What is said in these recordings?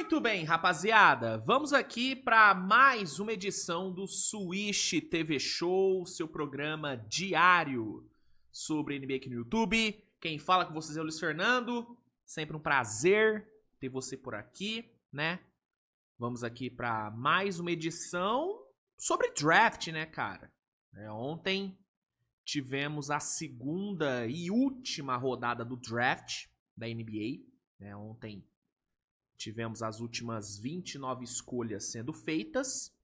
Muito bem, rapaziada, vamos aqui para mais uma edição do Swish TV Show, seu programa diário sobre NBA aqui no YouTube. Quem fala com vocês é o Luiz Fernando, sempre um prazer ter você por aqui, né? Vamos aqui para mais uma edição sobre draft, né, cara? Ontem tivemos a segunda e última rodada do draft da NBA, né? Ontem tivemos as últimas 29 escolhas sendo feitas.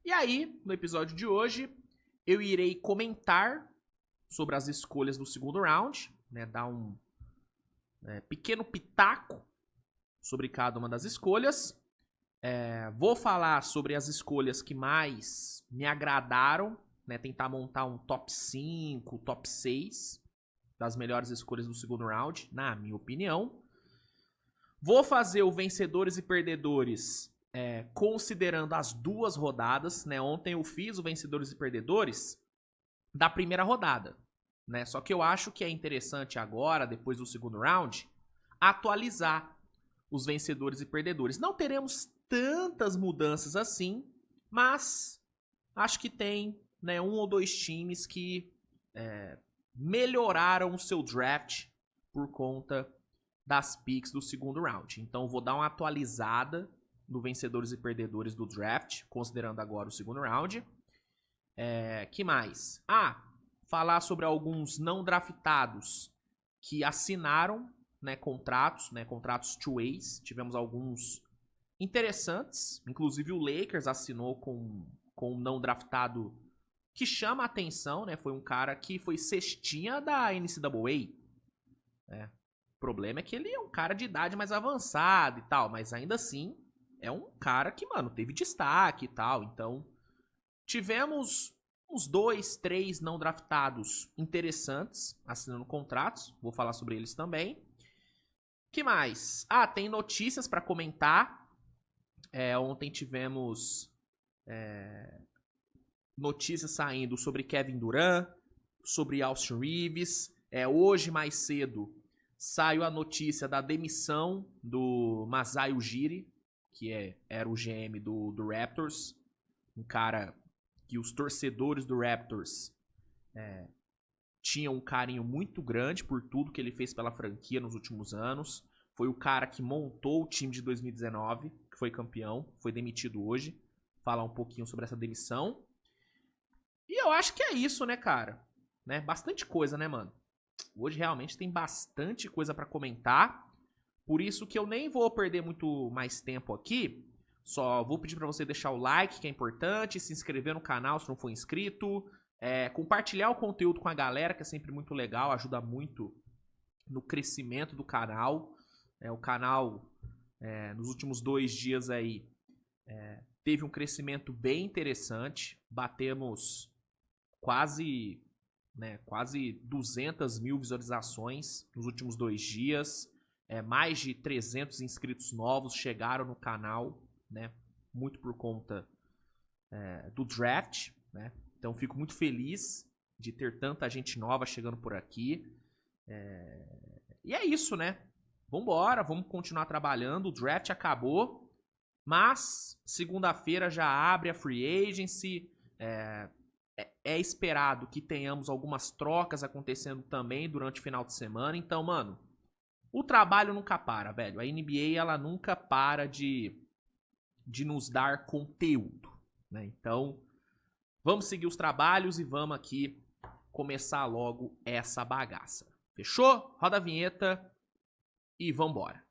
E aí, no episódio de hoje, eu irei comentar sobre as escolhas do segundo round, né, dar um pequeno pitaco sobre cada uma das escolhas. Vou falar sobre as escolhas que mais me agradaram, né, tentar montar um top 5, top 6 das melhores escolhas do segundo round, na minha opinião. Vou fazer o vencedores e perdedores considerando as duas rodadas, né? Ontem eu fiz o vencedores e perdedores da primeira rodada, né? Só que eu acho que é interessante agora, depois do segundo round, atualizar os vencedores e perdedores. Não teremos tantas mudanças assim, mas acho que tem, né, um ou dois times que melhoraram o seu draft por conta das picks do segundo round. Então vou dar uma atualizada no vencedores e perdedores do draft, considerando agora o segundo round. Que mais? Falar sobre alguns não draftados que assinaram, né, contratos two-ways. Tivemos alguns interessantes, inclusive o Lakers assinou com um não draftado que chama a atenção, né? Foi um cara que foi cestinha da NCAA, né? O problema é que ele é um cara de idade mais avançada e tal, mas ainda assim é um cara que, mano, teve destaque e tal. Então, tivemos uns 2, 3 não draftados interessantes assinando contratos. Vou falar sobre eles também. Que mais? Tem notícias pra comentar. Ontem tivemos notícias saindo sobre Kevin Durant, sobre Austin Reeves. Hoje, mais cedo, saiu a notícia da demissão do Masai Ujiri, que era o GM do Raptors. Um cara que os torcedores do Raptors tinham um carinho muito grande por tudo que ele fez pela franquia nos últimos anos. Foi o cara que montou o time de 2019, que foi campeão, foi demitido hoje. Falar um pouquinho sobre essa demissão. E eu acho que é isso, né, cara? Né? Bastante coisa, né, mano? Hoje realmente tem bastante coisa pra comentar, por isso que eu nem vou perder muito mais tempo aqui. Só vou pedir pra você deixar o like, que é importante, se inscrever no canal se não for inscrito, compartilhar o conteúdo com a galera, que é sempre muito legal, ajuda muito no crescimento do canal. O canal, nos últimos 2 dias aí, teve um crescimento bem interessante, batemos quase 200 mil visualizações nos últimos 2 dias. Mais de 300 inscritos novos chegaram no canal, né? Muito por conta do draft, né? Então fico muito feliz de ter tanta gente nova chegando por aqui. E é isso, né? Vambora, vamos continuar trabalhando. O draft acabou, mas segunda-feira já abre a free agency. É esperado que tenhamos algumas trocas acontecendo também durante o final de semana. Então, mano, o trabalho nunca para, velho. A NBA, ela nunca para de nos dar conteúdo, né? Então, vamos seguir os trabalhos e vamos aqui começar logo essa bagaça. Fechou? Roda a vinheta e vambora.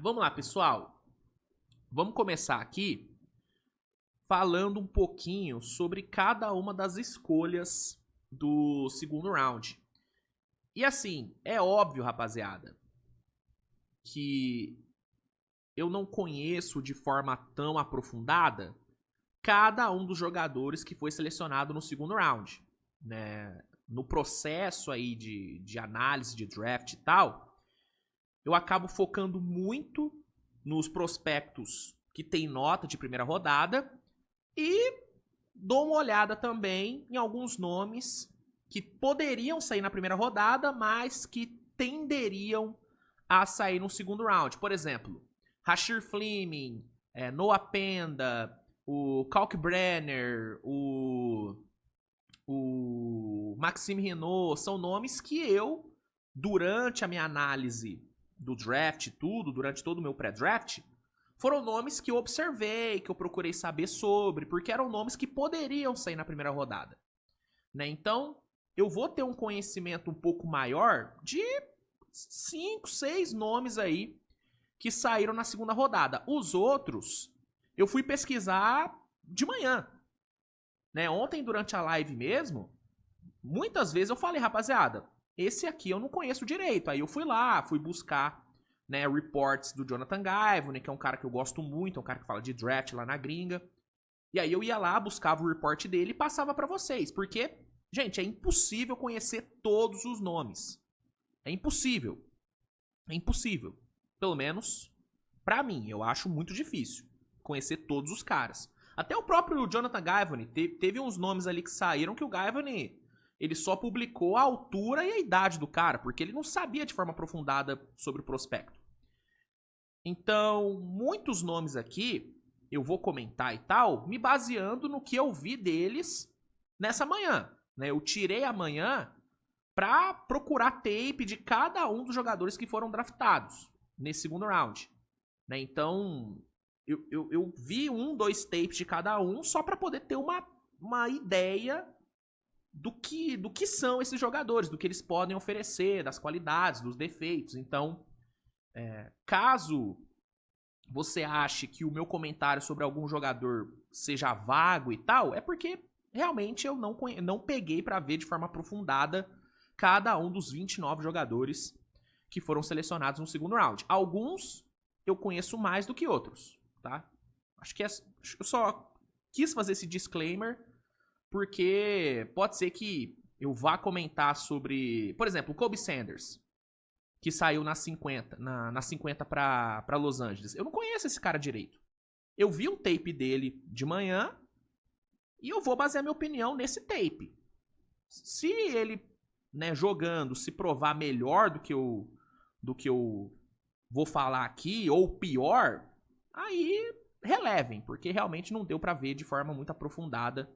Vamos lá, pessoal. Vamos começar aqui falando um pouquinho sobre cada uma das escolhas do segundo round. E assim, é óbvio, rapaziada, que eu não conheço de forma tão aprofundada cada um dos jogadores que foi selecionado no segundo round, né? No processo aí de análise de draft e tal, eu acabo focando muito nos prospectos que tem nota de primeira rodada e dou uma olhada também em alguns nomes que poderiam sair na primeira rodada, mas que tenderiam a sair no segundo round. Por exemplo, Rasheed Fleming, Noah Penda, o Kalkbrenner, o Maxime Renault, são nomes que eu, durante a minha análise do draft e tudo, durante todo o meu pré-draft, foram nomes que eu observei, que eu procurei saber sobre, porque eram nomes que poderiam sair na primeira rodada. Né? Então, eu vou ter um conhecimento um pouco maior de 5, 6 nomes aí que saíram na segunda rodada. Os outros, eu fui pesquisar de manhã. Né? Ontem, durante a live mesmo, muitas vezes eu falei, rapaziada, esse aqui eu não conheço direito. Aí eu fui lá, fui buscar, né, reports do Jonathan Givony, que é um cara que eu gosto muito, é um cara que fala de draft lá na gringa. E aí eu ia lá, buscava o report dele e passava pra vocês. Porque, gente, é impossível conhecer todos os nomes. É impossível. É impossível. Pelo menos, pra mim, eu acho muito difícil conhecer todos os caras. Até o próprio Jonathan Givony, teve uns nomes ali que saíram que o Givony, ele só publicou a altura e a idade do cara, porque ele não sabia de forma aprofundada sobre o prospecto. Então, muitos nomes aqui, eu vou comentar e tal, me baseando no que eu vi deles nessa manhã. Né? Eu tirei a manhã pra procurar tape de cada um dos jogadores que foram draftados nesse segundo round. Né? Então, eu vi 1, 2 tapes de cada um só pra poder ter uma ideia do que são esses jogadores, do que eles podem oferecer, das qualidades, dos defeitos. Então, caso você ache que o meu comentário sobre algum jogador seja vago e tal, é porque realmente eu não peguei pra ver de forma aprofundada cada um dos 29 jogadores que foram selecionados no segundo round. Alguns eu conheço mais do que outros, tá? Acho que eu só quis fazer esse disclaimer porque pode ser que eu vá comentar sobre, por exemplo, o Kobe Sanders, que saiu na 50, na 50 pra Los Angeles. Eu não conheço esse cara direito. Eu vi um tape dele de manhã e eu vou basear minha opinião nesse tape. Se ele, né, jogando, se provar melhor do que eu vou falar aqui, ou pior, aí relevem, porque realmente não deu pra ver de forma muito aprofundada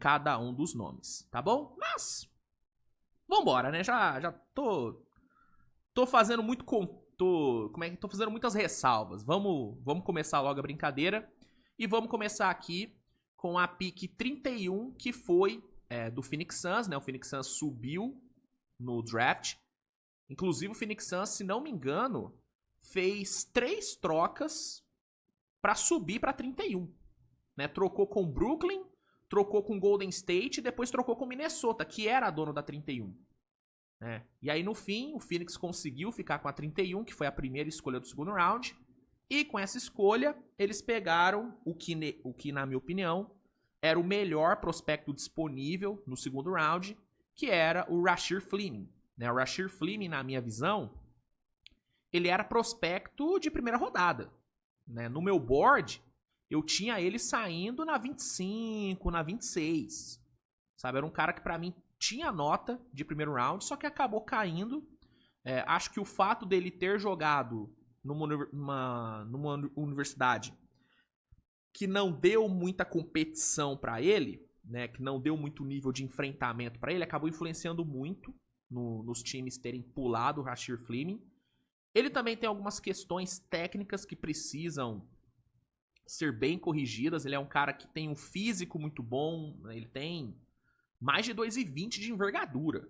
cada um dos nomes, tá bom? Mas, vambora, né? Já tô fazendo muito tô fazendo muitas ressalvas. Vamos começar logo a brincadeira e vamos começar aqui com a pick 31, que foi do Phoenix Suns, né? O Phoenix Suns subiu no draft. Inclusive o Phoenix Suns, se não me engano, fez 3 trocas pra subir pra 31, né? Trocou com Brooklyn, trocou com Golden State e depois trocou com Minnesota, que era dono da 31. E aí, no fim, o Phoenix conseguiu ficar com a 31, que foi a primeira escolha do segundo round. E com essa escolha, eles pegaram o que na minha opinião, era o melhor prospecto disponível no segundo round, que era o Rasheed Fleming. O Rasheed Fleming, na minha visão, ele era prospecto de primeira rodada. No meu board, eu tinha ele saindo na 25, na 26. Sabe? Era um cara que pra mim tinha nota de primeiro round, só que acabou caindo. Acho que o fato dele ter jogado numa universidade que não deu muita competição pra ele, né, que não deu muito nível de enfrentamento pra ele, acabou influenciando muito nos times terem pulado o Rasheed Fleming. Ele também tem algumas questões técnicas que precisam ser bem corrigidas. Ele é um cara que tem um físico muito bom, né? Ele tem mais de 2,20 de envergadura.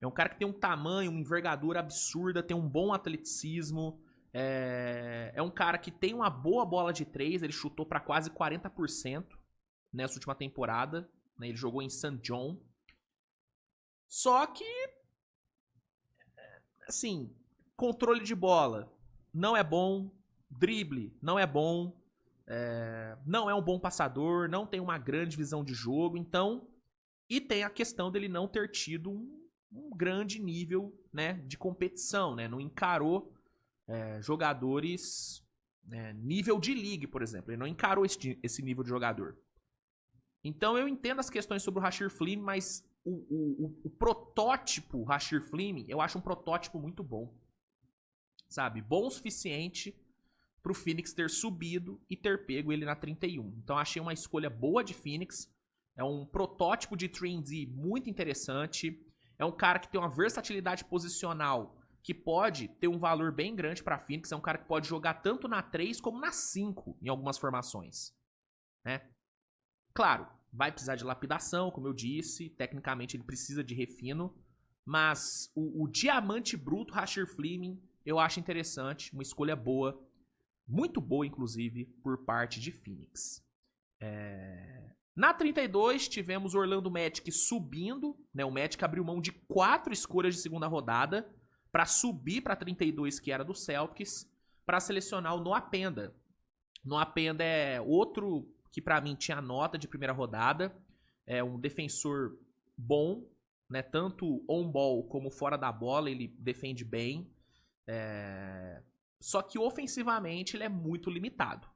É um cara que tem um tamanho, uma envergadura absurda, tem um bom atleticismo. É um cara que tem uma boa bola de 3, ele chutou para quase 40% nessa última temporada. Né? Ele jogou em St. John. Só que, assim, controle de bola não é bom, drible não é bom, não é um bom passador, não tem uma grande visão de jogo, então... E tem a questão dele não ter tido um grande nível, né, de competição, né? Não encarou jogadores nível de league, por exemplo. Ele não encarou esse nível de jogador. Então eu entendo as questões sobre o Rasheed Fleming, mas o protótipo Rasheed Fleming, eu acho um protótipo muito bom. Sabe? Bom o suficiente pro Phoenix ter subido e ter pego ele na 31. Então achei uma escolha boa de Phoenix. É um protótipo de 3D muito interessante. É um cara que tem uma versatilidade posicional que pode ter um valor bem grande para Phoenix. É um cara que pode jogar tanto na 3 como na 5 em algumas formações. Né? Claro, vai precisar de lapidação, como eu disse. Tecnicamente ele precisa de refino. Mas o diamante bruto Rasheed Fleming eu acho interessante. Uma escolha boa. Muito boa, inclusive, por parte de Phoenix. Na 32, tivemos o Orlando Magic subindo. Né? O Magic abriu mão de 4 escolhas de segunda rodada para subir para 32, que era do Celtics, para selecionar o Noah Penda. Noah Penda é outro que para mim tinha nota de primeira rodada. É um defensor bom, né? Tanto on-ball como fora da bola, ele defende bem. Só que ofensivamente ele é muito limitado.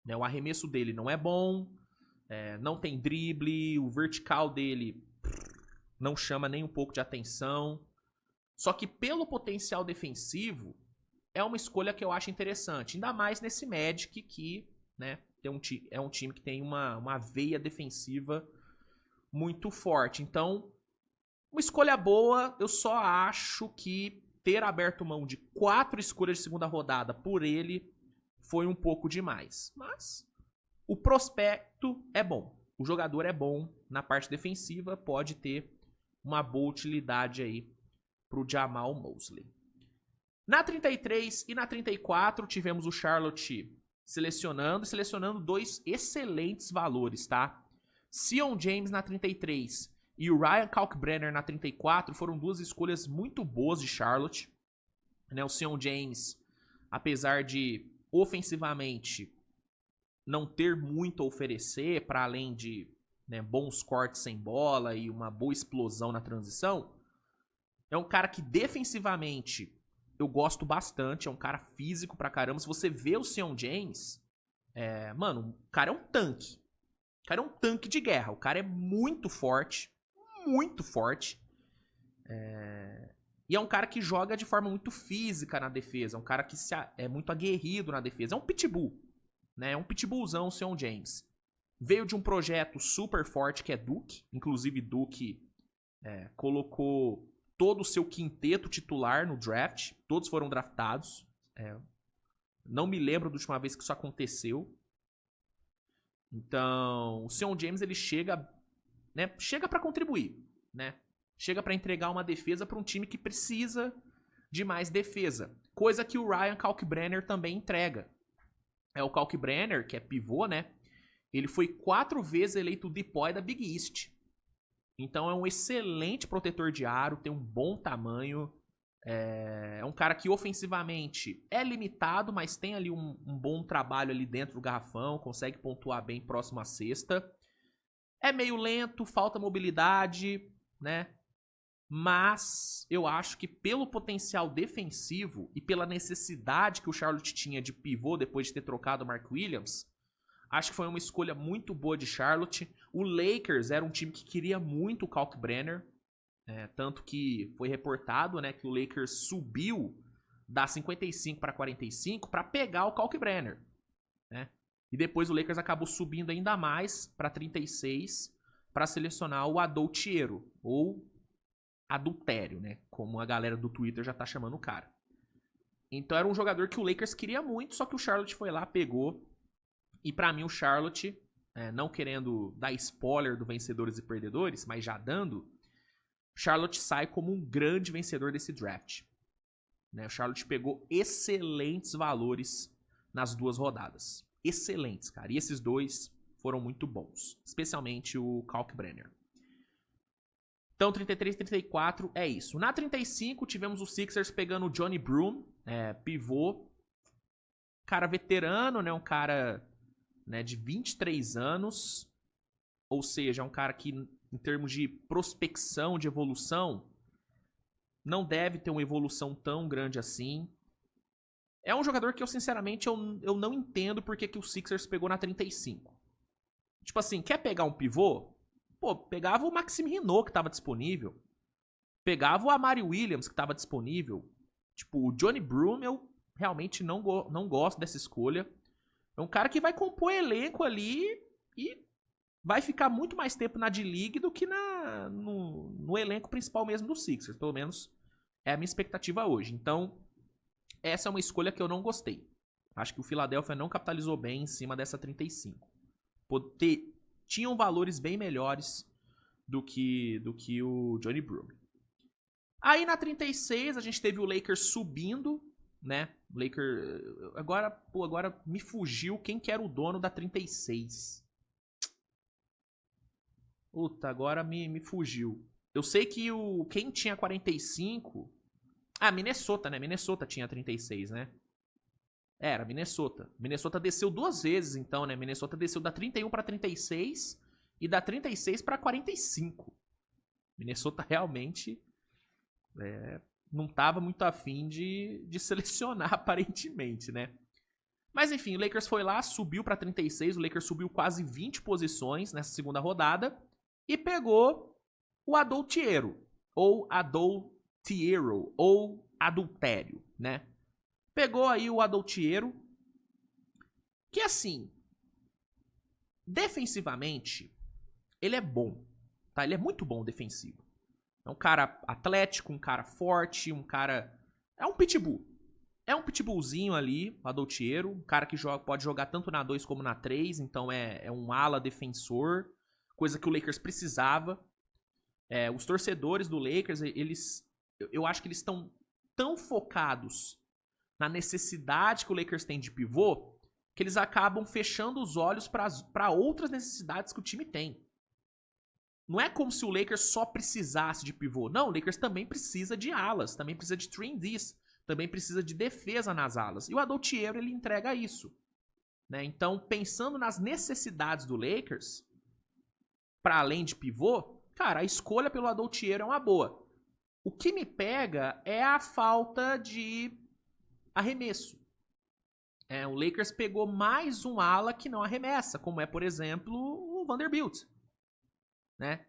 Né? O arremesso dele não é bom, não tem drible, o vertical dele não chama nem um pouco de atenção. Só que pelo potencial defensivo, é uma escolha que eu acho interessante. Ainda mais nesse Magic que, né, é um time que tem uma veia defensiva muito forte. Então, uma escolha boa, eu só acho que ter aberto mão de 4 escolhas de segunda rodada por ele foi um pouco demais. Mas o prospecto é bom. O jogador é bom na parte defensiva, pode ter uma boa utilidade aí pro Jamal Mosley. Na 33 e na 34 tivemos o Charlotte selecionando 2 excelentes valores, tá? Zion James na 33 e o Ryan Kalkbrenner na 34 foram 2 escolhas muito boas de Charlotte. Né? O Zion James, apesar de ofensivamente não ter muito a oferecer, para além de, né, bons cortes sem bola e uma boa explosão na transição, é um cara que defensivamente eu gosto bastante, é um cara físico pra caramba. Se você vê o Zion James, mano, o cara é um tanque. O cara é um tanque de guerra. O cara é muito forte. Muito forte. E é um cara que joga de forma muito física na defesa. É um cara que é muito aguerrido na defesa. É um pitbull. Né? É um pitbullzão o Zion James. Veio de um projeto super forte que é Duke. Inclusive, Duke colocou todo o seu quinteto titular no draft. Todos foram draftados. Não me lembro da última vez que isso aconteceu. Então, o Zion James ele chega para contribuir, né? Chega para entregar uma defesa para um time que precisa de mais defesa, coisa que o Ryan Kalkbrenner também entrega. O Kalkbrenner, que é pivô, né? Ele foi 4 vezes eleito o DPOY da Big East. Então é um excelente protetor de aro, tem um bom tamanho. É um cara que ofensivamente é limitado, mas tem ali um bom trabalho ali dentro do garrafão, consegue pontuar bem próximo à cesta. É meio lento, falta mobilidade, né? Mas eu acho que pelo potencial defensivo e pela necessidade que o Charlotte tinha de pivô depois de ter trocado o Mark Williams, acho que foi uma escolha muito boa de Charlotte. O Lakers era um time que queria muito o Kalkbrenner. Tanto que foi reportado, né, que o Lakers subiu da 55 para 45 para pegar o Kalkbrenner. Né? E depois o Lakers acabou subindo ainda mais para 36 para selecionar o Adultiero, ou Adultério, né? Como a galera do Twitter já tá chamando o cara. Então era um jogador que o Lakers queria muito, só que o Charlotte foi lá, pegou. E pra mim o Charlotte, não querendo dar spoiler do Vencedores e Perdedores, mas já dando, Charlotte sai como um grande vencedor desse draft. Né? O Charlotte pegou excelentes valores nas 2 rodadas. Excelentes, cara. E esses 2 foram muito bons. Especialmente o Kalkbrenner. Então, 33 e 34 é isso. Na 35, tivemos os Sixers pegando o Johnny Broome, pivô. Cara veterano, né? Um cara, né, de 23 anos. Ou seja, é um cara que, em termos de prospecção, de evolução, não deve ter uma evolução tão grande assim. É um jogador que eu, sinceramente, eu não entendo porque que o Sixers pegou na 35. Tipo assim, quer pegar um pivô? pô, pegava o Maxime Renault, que tava disponível. Pegava o Amari Williams, que tava disponível. Tipo, o Johnny Broome, eu realmente não gosto dessa escolha. É um cara que vai compor elenco ali e vai ficar muito mais tempo na D-League do que no elenco principal mesmo do Sixers. Pelo menos é a minha expectativa hoje. Então, essa é uma escolha que eu não gostei. Acho que o Philadelphia não capitalizou bem em cima dessa 35. Tinham valores bem melhores do que o Johnny Broome. Aí na 36 a gente teve o Lakers subindo, né? O Lakers agora me fugiu quem que era o dono da 36. Puta, agora me fugiu. Eu sei que quem tinha 45... Minnesota, né? Minnesota tinha 36, né? Era, Minnesota. Minnesota desceu 2 vezes, então, né? Minnesota desceu da 31 pra 36 e da 36 pra 45. Minnesota realmente não tava muito afim de selecionar, aparentemente, né? Mas enfim, o Lakers foi lá, subiu pra 36, o Lakers subiu quase 20 posições nessa segunda rodada e pegou o Adultiero, ou Adultiero, ou Adultério, né? Pegou aí o Adultiero, que assim, defensivamente, ele é bom, tá? Ele é muito bom defensivo. É um cara atlético, um cara forte, um cara... É um pitbull. É um pitbullzinho ali, o Adultiero, um cara que pode jogar tanto na 2 como na 3, então é um ala defensor, coisa que o Lakers precisava. Os torcedores do Lakers, eu acho que eles estão tão focados na necessidade que o Lakers tem de pivô, que eles acabam fechando os olhos para outras necessidades que o time tem. Não é como se o Lakers só precisasse de pivô. Não, o Lakers também precisa de alas, também precisa de 3Ds, também precisa de defesa nas alas. E o Adultiero, ele entrega isso. Né? Então, pensando nas necessidades do Lakers, para além de pivô, cara, a escolha pelo Adultiero é uma boa. O que me pega é a falta de arremesso. O Lakers pegou mais um ala que não arremessa, como é, por exemplo, o Vanderbilt. Né?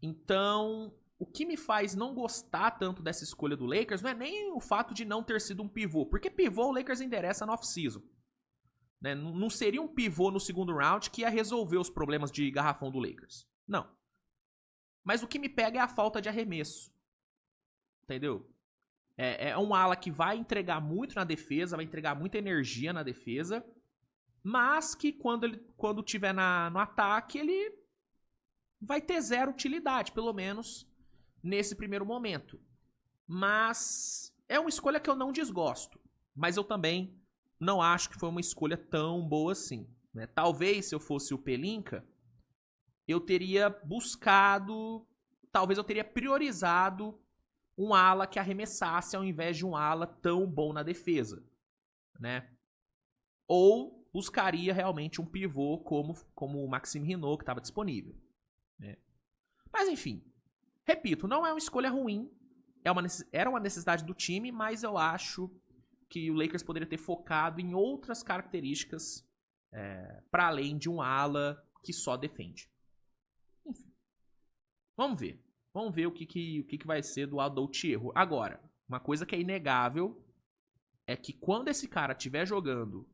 Então, o que me faz não gostar tanto dessa escolha do Lakers não é nem o fato de não ter sido um pivô, porque pivô o Lakers endereça no off-season. Né? Não seria um pivô no segundo round que ia resolver os problemas de garrafão do Lakers. Não. Mas o que me pega é a falta de arremesso. Entendeu? É um ala que vai entregar muito na defesa, vai entregar muita energia na defesa, mas que quando tiver no ataque, ele vai ter zero utilidade, pelo menos nesse primeiro momento. Mas é uma escolha que eu não desgosto. Mas eu também não acho que foi uma escolha tão boa assim. Né? Talvez, se eu fosse o Pelinka, eu teria buscado... Talvez eu teria priorizado um ala que arremessasse ao invés de um ala tão bom na defesa. Né? Ou buscaria realmente um pivô como o Maxime Renault, que estava disponível. Né? Mas enfim, repito, não é uma escolha ruim, era uma necessidade do time, mas eu acho que o Lakers poderia ter focado em outras características para além de um ala que só defende. Enfim, vamos ver o que vai ser do Adultiero. Agora, uma coisa que é inegável é que quando esse cara estiver jogando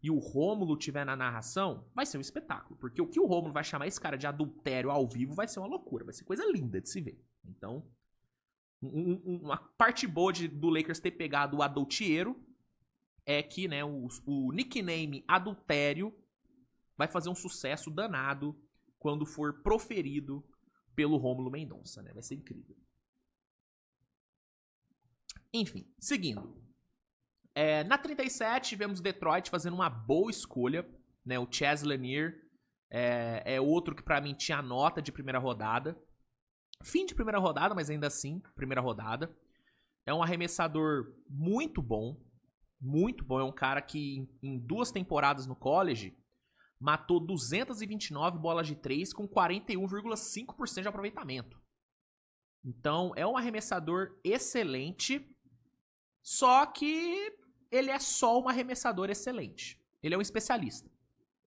e o Rômulo tiver na narração, vai ser um espetáculo. Porque o que o Rômulo vai chamar esse cara de adultério ao vivo vai ser uma loucura. Vai ser coisa linda de se ver. Então, uma parte boa do Lakers ter pegado o Adultiero é que, né, o nickname Adultério vai fazer um sucesso danado quando for proferido pelo Rômulo Mendonça, né? Vai ser incrível. Enfim, seguindo. Na 37, tivemos Detroit fazendo uma boa escolha. Né? O Chaz Lanier é outro que pra mim tinha nota de primeira rodada. Fim de primeira rodada, mas ainda assim, primeira rodada. É um arremessador muito bom. Muito bom. É um cara que em 2 temporadas no college matou 229 bolas de 3 com 41,5% de aproveitamento. Então, é um arremessador excelente. Só que ele é só um arremessador excelente. Ele é um especialista.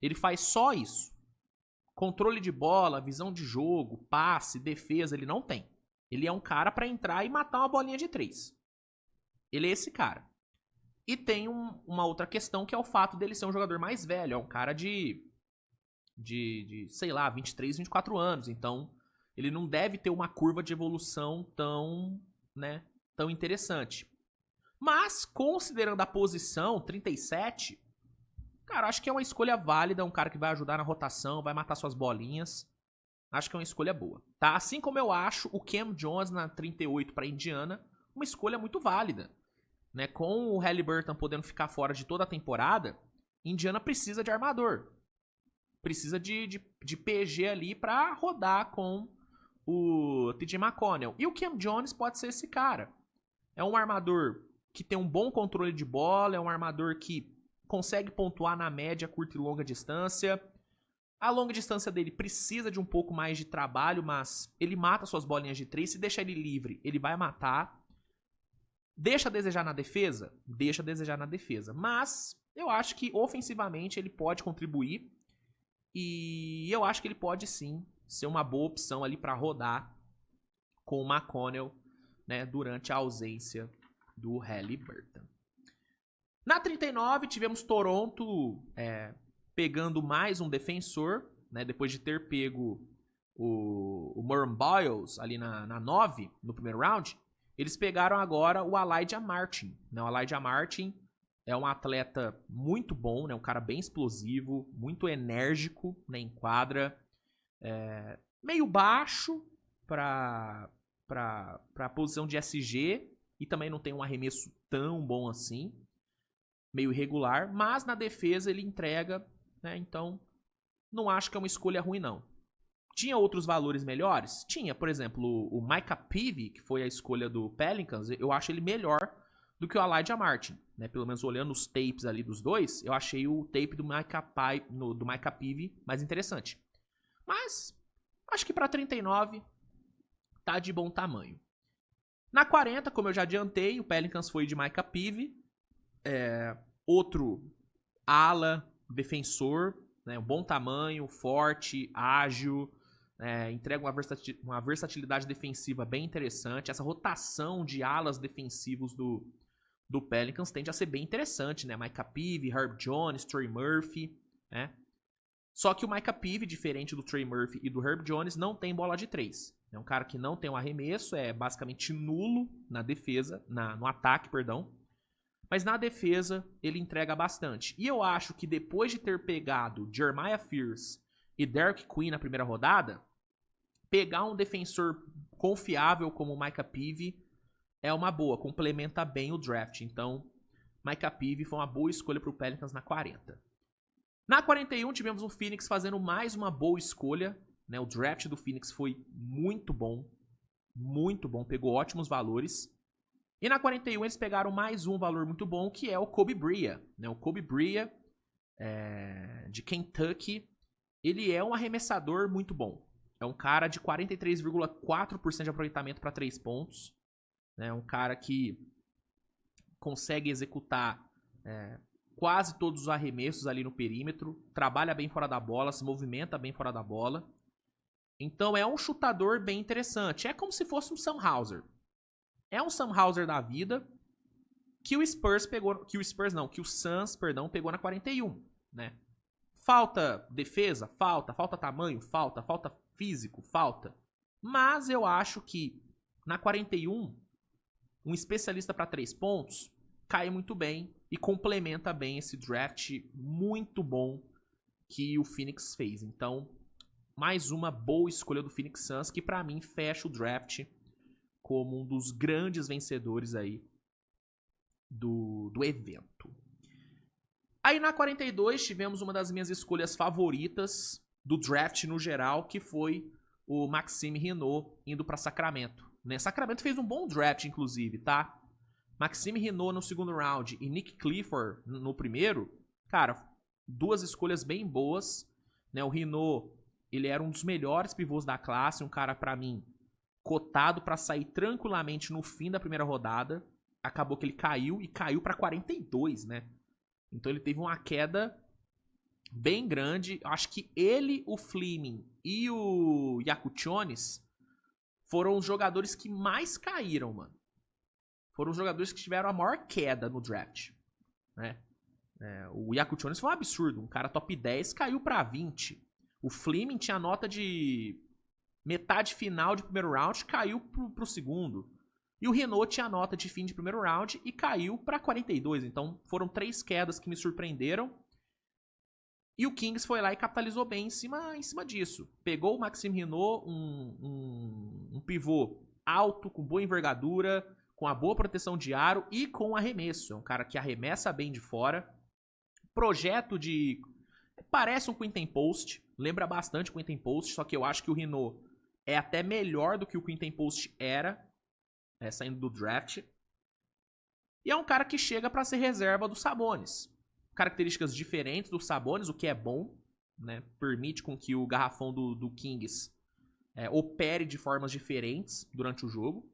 Ele faz só isso. controle de bola, visão de jogo, passe, defesa, ele não tem. Ele é um cara pra entrar e matar uma bolinha de 3. Ele é esse cara. E tem uma outra questão que é o fato dele ser um jogador mais velho. É um cara de sei lá, 23, 24 anos. Então, ele não deve ter uma curva de evolução tão, né, tão interessante. Mas, considerando a posição, 37, cara, acho que é uma escolha válida. Um cara que vai ajudar na rotação, vai matar suas bolinhas. Acho que é uma escolha boa, tá? Assim como eu acho o Cam Jones na 38 para Indiana uma escolha muito válida. Né, com o Haliburton podendo ficar fora de toda a temporada, Indiana precisa de armador. Precisa de PG ali pra rodar com o TJ McConnell. E o Cam Jones pode ser esse cara. É um armador que tem um bom controle de bola, é um armador que consegue pontuar na média, curta e longa distância. A longa distância dele precisa de um pouco mais de trabalho, mas ele mata suas bolinhas de 3. Se deixar ele livre, ele vai matar. Deixa a desejar na defesa? Deixa a desejar na defesa. Mas eu acho que ofensivamente ele pode contribuir. E eu acho que ele pode sim ser uma boa opção ali para rodar com o McConnell, né, durante a ausência do Haliburton. Na 39 tivemos Toronto pegando mais um defensor, né, depois de ter pego o Moran Boyles ali na 9, no primeiro round. Eles pegaram agora o Elijah Martin. Né? O Elijah Martin é um atleta muito bom, né? Um cara bem explosivo, muito enérgico, né? Em quadra. Meio baixo para a posição de SG e também não tem um arremesso tão bom assim. Meio irregular, mas na defesa ele entrega, né? Então não acho que é uma escolha ruim não. Tinha outros valores melhores? Tinha, por exemplo, o Micah Peavy, que foi a escolha do Pelicans, eu acho ele melhor do que o Elijah Martin. Né? Pelo menos olhando os tapes ali dos dois, eu achei o tape do Micah Peavy mais interessante. Mas, acho que para 39, tá de bom tamanho. Na 40, como eu já adiantei, o Pelicans foi de Micah Peavy. Outro ala, defensor, né? Um bom tamanho, forte, ágil. Entrega uma versatilidade defensiva bem interessante. Essa rotação de alas defensivos do Pelicans tende a ser bem interessante, né? Micah Peavy, Herb Jones, Trey Murphy, né? Só que o Micah Peavy, diferente do Trey Murphy e do Herb Jones, não tem bola de 3. É um cara que não tem um arremesso, é basicamente nulo na defesa, no ataque, perdão. Mas na defesa ele entrega bastante. E eu acho que depois de ter pegado Jeremiah Fears e Derek Queen na primeira rodada, pegar um defensor confiável como o Micah Peavy é uma boa, complementa bem o draft. Então, Micah Peavy foi uma boa escolha para o Pelicans na 40. Na 41 tivemos o Phoenix fazendo mais uma boa escolha. Né? O draft do Phoenix foi muito bom, pegou ótimos valores. E na 41 eles pegaram mais um valor muito bom, que é o Kobe Bria. Né? O Kobe Bria, de Kentucky, ele é um arremessador muito bom. É um cara de 43,4% de aproveitamento para 3 pontos. É um cara que consegue executar quase todos os arremessos ali no perímetro. Trabalha bem fora da bola, se movimenta bem fora da bola. Então é um chutador bem interessante. É como se fosse um Sam Hauser. É um Sam Hauser da vida que o Suns pegou na 41, né? Falta defesa? Falta tamanho? Falta físico? Falta. Mas eu acho que na 41, um especialista para 3 pontos cai muito bem e complementa bem esse draft muito bom que o Phoenix fez. Então, mais uma boa escolha do Phoenix Suns que para mim fecha o draft como um dos grandes vencedores aí do evento. Aí na 42 tivemos uma das minhas escolhas favoritas do draft no geral, que foi o Maxime Renaud indo para Sacramento. Né? Sacramento fez um bom draft, inclusive, tá? Maxime Renaud no segundo round e Nick Clifford no primeiro. Cara, duas escolhas bem boas. Né? O Renaud, ele era um dos melhores pivôs da classe, um cara, pra mim, cotado para sair tranquilamente no fim da primeira rodada. Acabou que ele caiu e caiu para 42, né? Então ele teve uma queda bem grande. Acho que ele, o Fleming e o Yakutione foram os jogadores que mais caíram, mano. Foram os jogadores que tiveram a maior queda no draft, né? O Yakutione foi um absurdo. Um cara top 10 caiu pra 20. O Fleming tinha nota de metade final de primeiro round, caiu pro segundo. E o Renault tinha nota de fim de primeiro round e caiu pra 42. Então foram 3 quedas que me surpreenderam. E o Kings foi lá e capitalizou bem em cima disso. Pegou o Maxime Renault, um pivô alto, com boa envergadura, com a boa proteção de aro e com arremesso. É um cara que arremessa bem de fora. Projeto de... Parece um Quinten Post, lembra bastante o Quinten Post, só que eu acho que o Renault é até melhor do que o Quinten Post era, saindo do draft. E é um cara que chega para ser reserva do Sabonis. Características diferentes do Sabonis, o que é bom, né? Permite com que o garrafão do Kings opere de formas diferentes durante o jogo.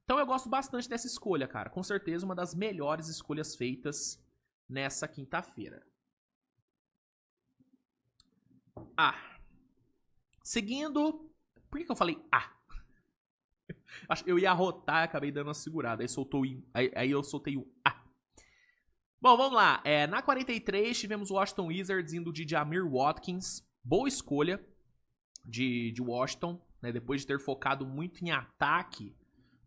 Então eu gosto bastante dessa escolha, cara. Com certeza uma das melhores escolhas feitas nessa quinta-feira. Seguindo... Por que eu falei eu ia arrotar e acabei dando uma segurada. Aí eu soltei o Bom, vamos lá. Na 43 tivemos o Washington Wizards indo de Jamir Watkins. Boa escolha de Washington, né? Depois de ter focado muito em ataque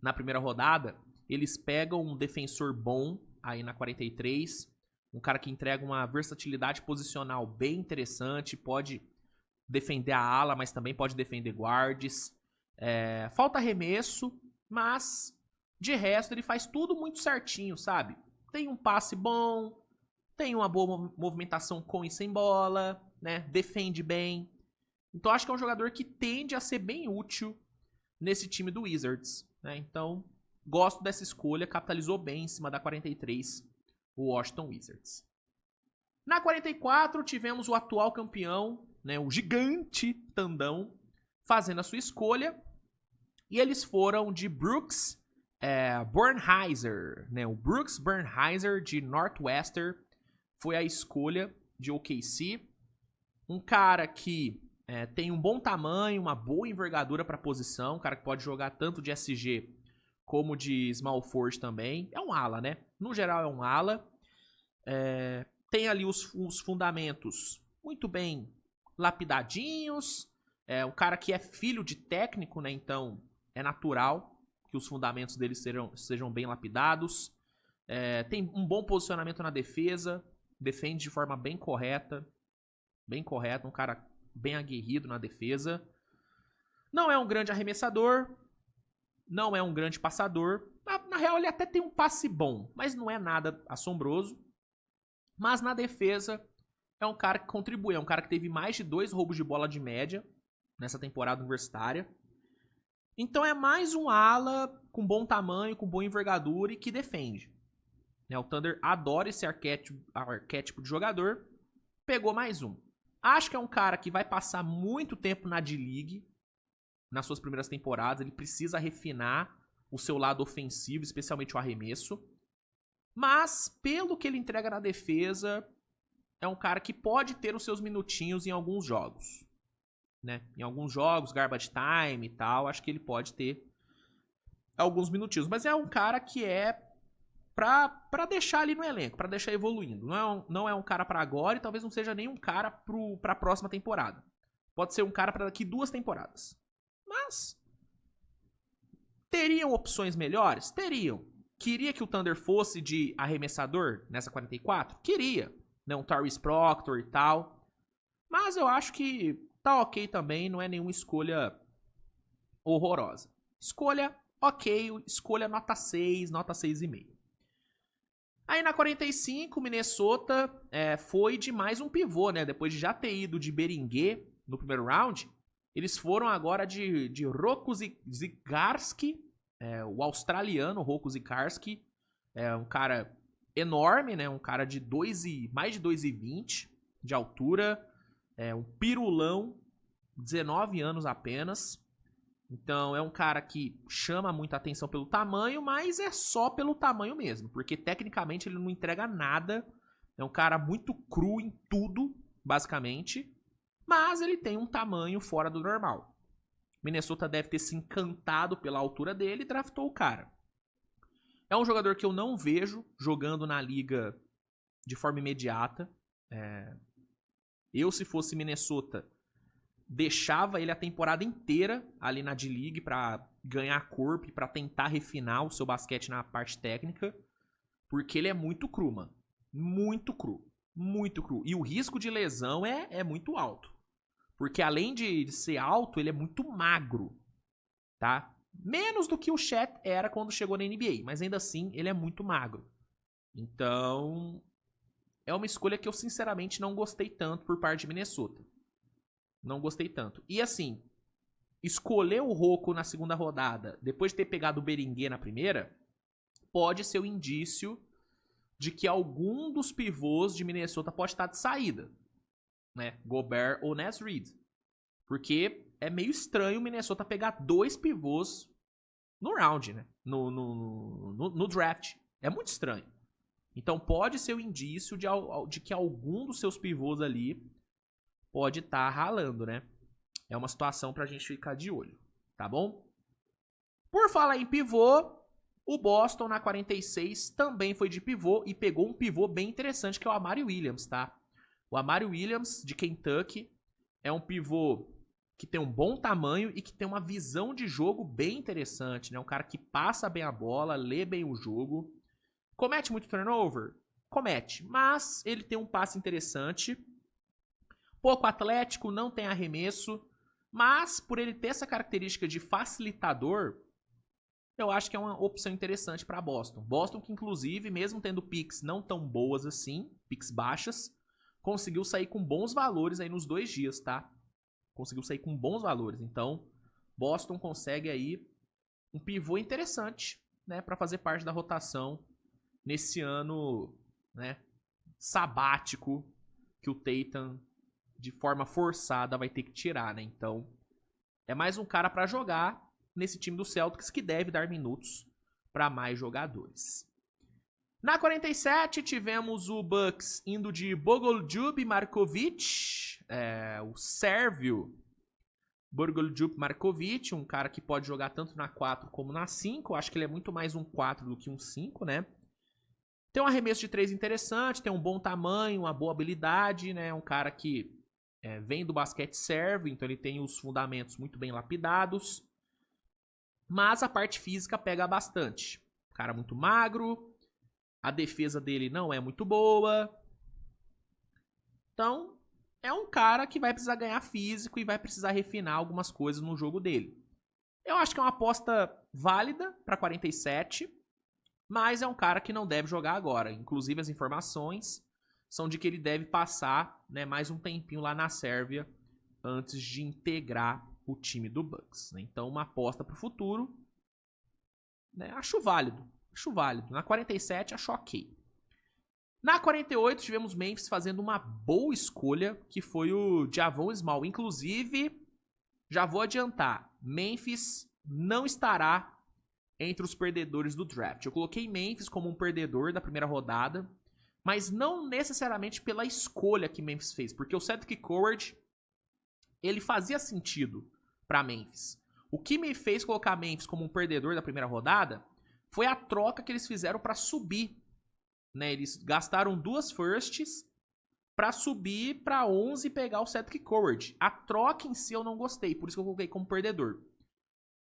na primeira rodada, eles pegam um defensor bom aí na 43. Um cara que entrega uma versatilidade posicional bem interessante. Pode defender a ala, mas também pode defender guards. Falta arremesso, mas de resto ele faz tudo muito certinho, sabe? Tem um passe bom, tem uma boa movimentação com e sem bola, né? Defende bem. Então acho que é um jogador que tende a ser bem útil nesse time do Wizards, né? Então gosto dessa escolha, capitalizou bem em cima da 43, o Washington Wizards. Na 44 tivemos o atual campeão, né? O gigante Tandão, fazendo a sua escolha. E eles foram de Brooks Bernheiser, né? O Brooks Bernheiser de Northwestern foi a escolha de OKC. Um cara que tem um bom tamanho, uma boa envergadura para a posição. Um cara que pode jogar tanto de SG como de small forward também. É um ala, né? No geral é um ala. Tem ali os fundamentos muito bem lapidadinhos. É um cara que é filho de técnico, né? Então é natural que os fundamentos dele sejam bem lapidados. Tem um bom posicionamento na defesa. Defende de forma bem correta. Bem correta. Um cara bem aguerrido na defesa. Não é um grande arremessador. Não é um grande passador. Na real, ele até tem um passe bom, mas não é nada assombroso. Mas na defesa, é um cara que contribui. É um cara que teve mais de 2 roubos de bola de média nessa temporada universitária. Então é mais um ala com bom tamanho, com boa envergadura e que defende. O Thunder adora esse arquétipo de jogador. Pegou mais um. Acho que é um cara que vai passar muito tempo na D-League nas suas primeiras temporadas. Ele precisa refinar o seu lado ofensivo, especialmente o arremesso. Mas, pelo que ele entrega na defesa, é um cara que pode ter os seus minutinhos em alguns jogos. Né? Em alguns jogos, garbage time e tal, acho que ele pode ter alguns minutinhos. Mas é um cara que é pra deixar ali no elenco, pra deixar evoluindo. Não é um cara pra agora e talvez não seja nem um cara pra próxima temporada. Pode ser um cara pra daqui 2 temporadas. Mas teriam opções melhores? Teriam. Queria que o Thunder fosse de arremessador nessa 44? Queria. Né? Um Tyrese Proctor e tal. Mas eu acho que tá ok também, não é nenhuma escolha horrorosa. Escolha ok, escolha nota 6, nota 6,5. Aí na 45, Minnesota foi de mais um pivô, né? Depois de já ter ido de Beringuet no primeiro round, eles foram agora de Rocco Zikarski, o australiano Rocco Zikarski, um cara enorme, né? Um cara de mais de 2,20 de altura, um pirulão, 19 anos apenas. Então é um cara que chama muita atenção pelo tamanho, mas é só pelo tamanho mesmo, porque tecnicamente ele não entrega nada. É um cara muito cru em tudo, basicamente, mas ele tem um tamanho fora do normal. Minnesota deve ter se encantado pela altura dele e draftou o cara. É um jogador que eu não vejo jogando na liga de forma imediata. Eu, se fosse Minnesota, deixava ele a temporada inteira ali na D-League para ganhar corpo e para tentar refinar o seu basquete na parte técnica, porque ele é muito cru, mano. Muito cru. Muito cru. E o risco de lesão é muito alto. Porque além de ser alto, ele é muito magro, tá? Menos do que o Chet era quando chegou na NBA, mas ainda assim ele é muito magro. Então, é uma escolha que eu sinceramente não gostei tanto por parte de Minnesota. Não gostei tanto. E assim, escolher o Rocco na segunda rodada, depois de ter pegado o Beringuet na primeira, pode ser um indício de que algum dos pivôs de Minnesota pode estar de saída. Né? Gobert ou Naz Reid. Porque é meio estranho o Minnesota pegar 2 pivôs no round, né? No draft. É muito estranho. Então pode ser um indício de que algum dos seus pivôs ali pode estar ralando, né? É uma situação pra gente ficar de olho, tá bom? Por falar em pivô, o Boston na 46 também foi de pivô e pegou um pivô bem interessante que é o Amari Williams, tá? O Amari Williams, de Kentucky, é um pivô que tem um bom tamanho e que tem uma visão de jogo bem interessante, né? Um cara que passa bem a bola, lê bem o jogo. Comete muito turnover? Comete, mas ele tem um passe interessante. Pouco atlético, não tem arremesso, mas por ele ter essa característica de facilitador, eu acho que é uma opção interessante para Boston. Boston que, inclusive, mesmo tendo picks não tão boas assim, picks baixas, conseguiu sair com bons valores aí nos 2 dias, tá? Conseguiu sair com bons valores. Então, Boston consegue aí um pivô interessante, né, para fazer parte da rotação nesse ano, né, sabático que o Tatum, de forma forçada, vai ter que tirar, né? Então, é mais um cara para jogar nesse time do Celtics que deve dar minutos para mais jogadores. Na 47, tivemos o Bucks indo de Bogoljub Markovic, o sérvio Bogoljub Markovic, um cara que pode jogar tanto na 4 como na 5. Eu acho que ele é muito mais um 4 do que um 5, né? Tem um arremesso de 3 interessante, tem um bom tamanho, uma boa habilidade, né? Um cara que vem do basquete sérvio, então ele tem os fundamentos muito bem lapidados. Mas a parte física pega bastante. Cara muito magro, a defesa dele não é muito boa. Então, é um cara que vai precisar ganhar físico e vai precisar refinar algumas coisas no jogo dele. Eu acho que é uma aposta válida para 47, mas é um cara que não deve jogar agora. Inclusive, as informações são de que ele deve passar, né, mais um tempinho lá na Sérvia antes de integrar o time do Bucks. Né? Então, uma aposta para o futuro, né, acho válido. Na 47, acho ok. Na 48, tivemos Memphis fazendo uma boa escolha, que foi o Javon Small. Inclusive, já vou adiantar, Memphis não estará entre os perdedores do draft. Eu coloquei Memphis como um perdedor da primeira rodada, mas não necessariamente pela escolha que Memphis fez, porque o Cedric Howard, ele fazia sentido para Memphis. O que me fez colocar Memphis como um perdedor da primeira rodada foi a troca que eles fizeram para subir. Né? Eles gastaram 2 firsts para subir para 11 e pegar o Cedric Howard. A troca em si eu não gostei, por isso que eu coloquei como perdedor.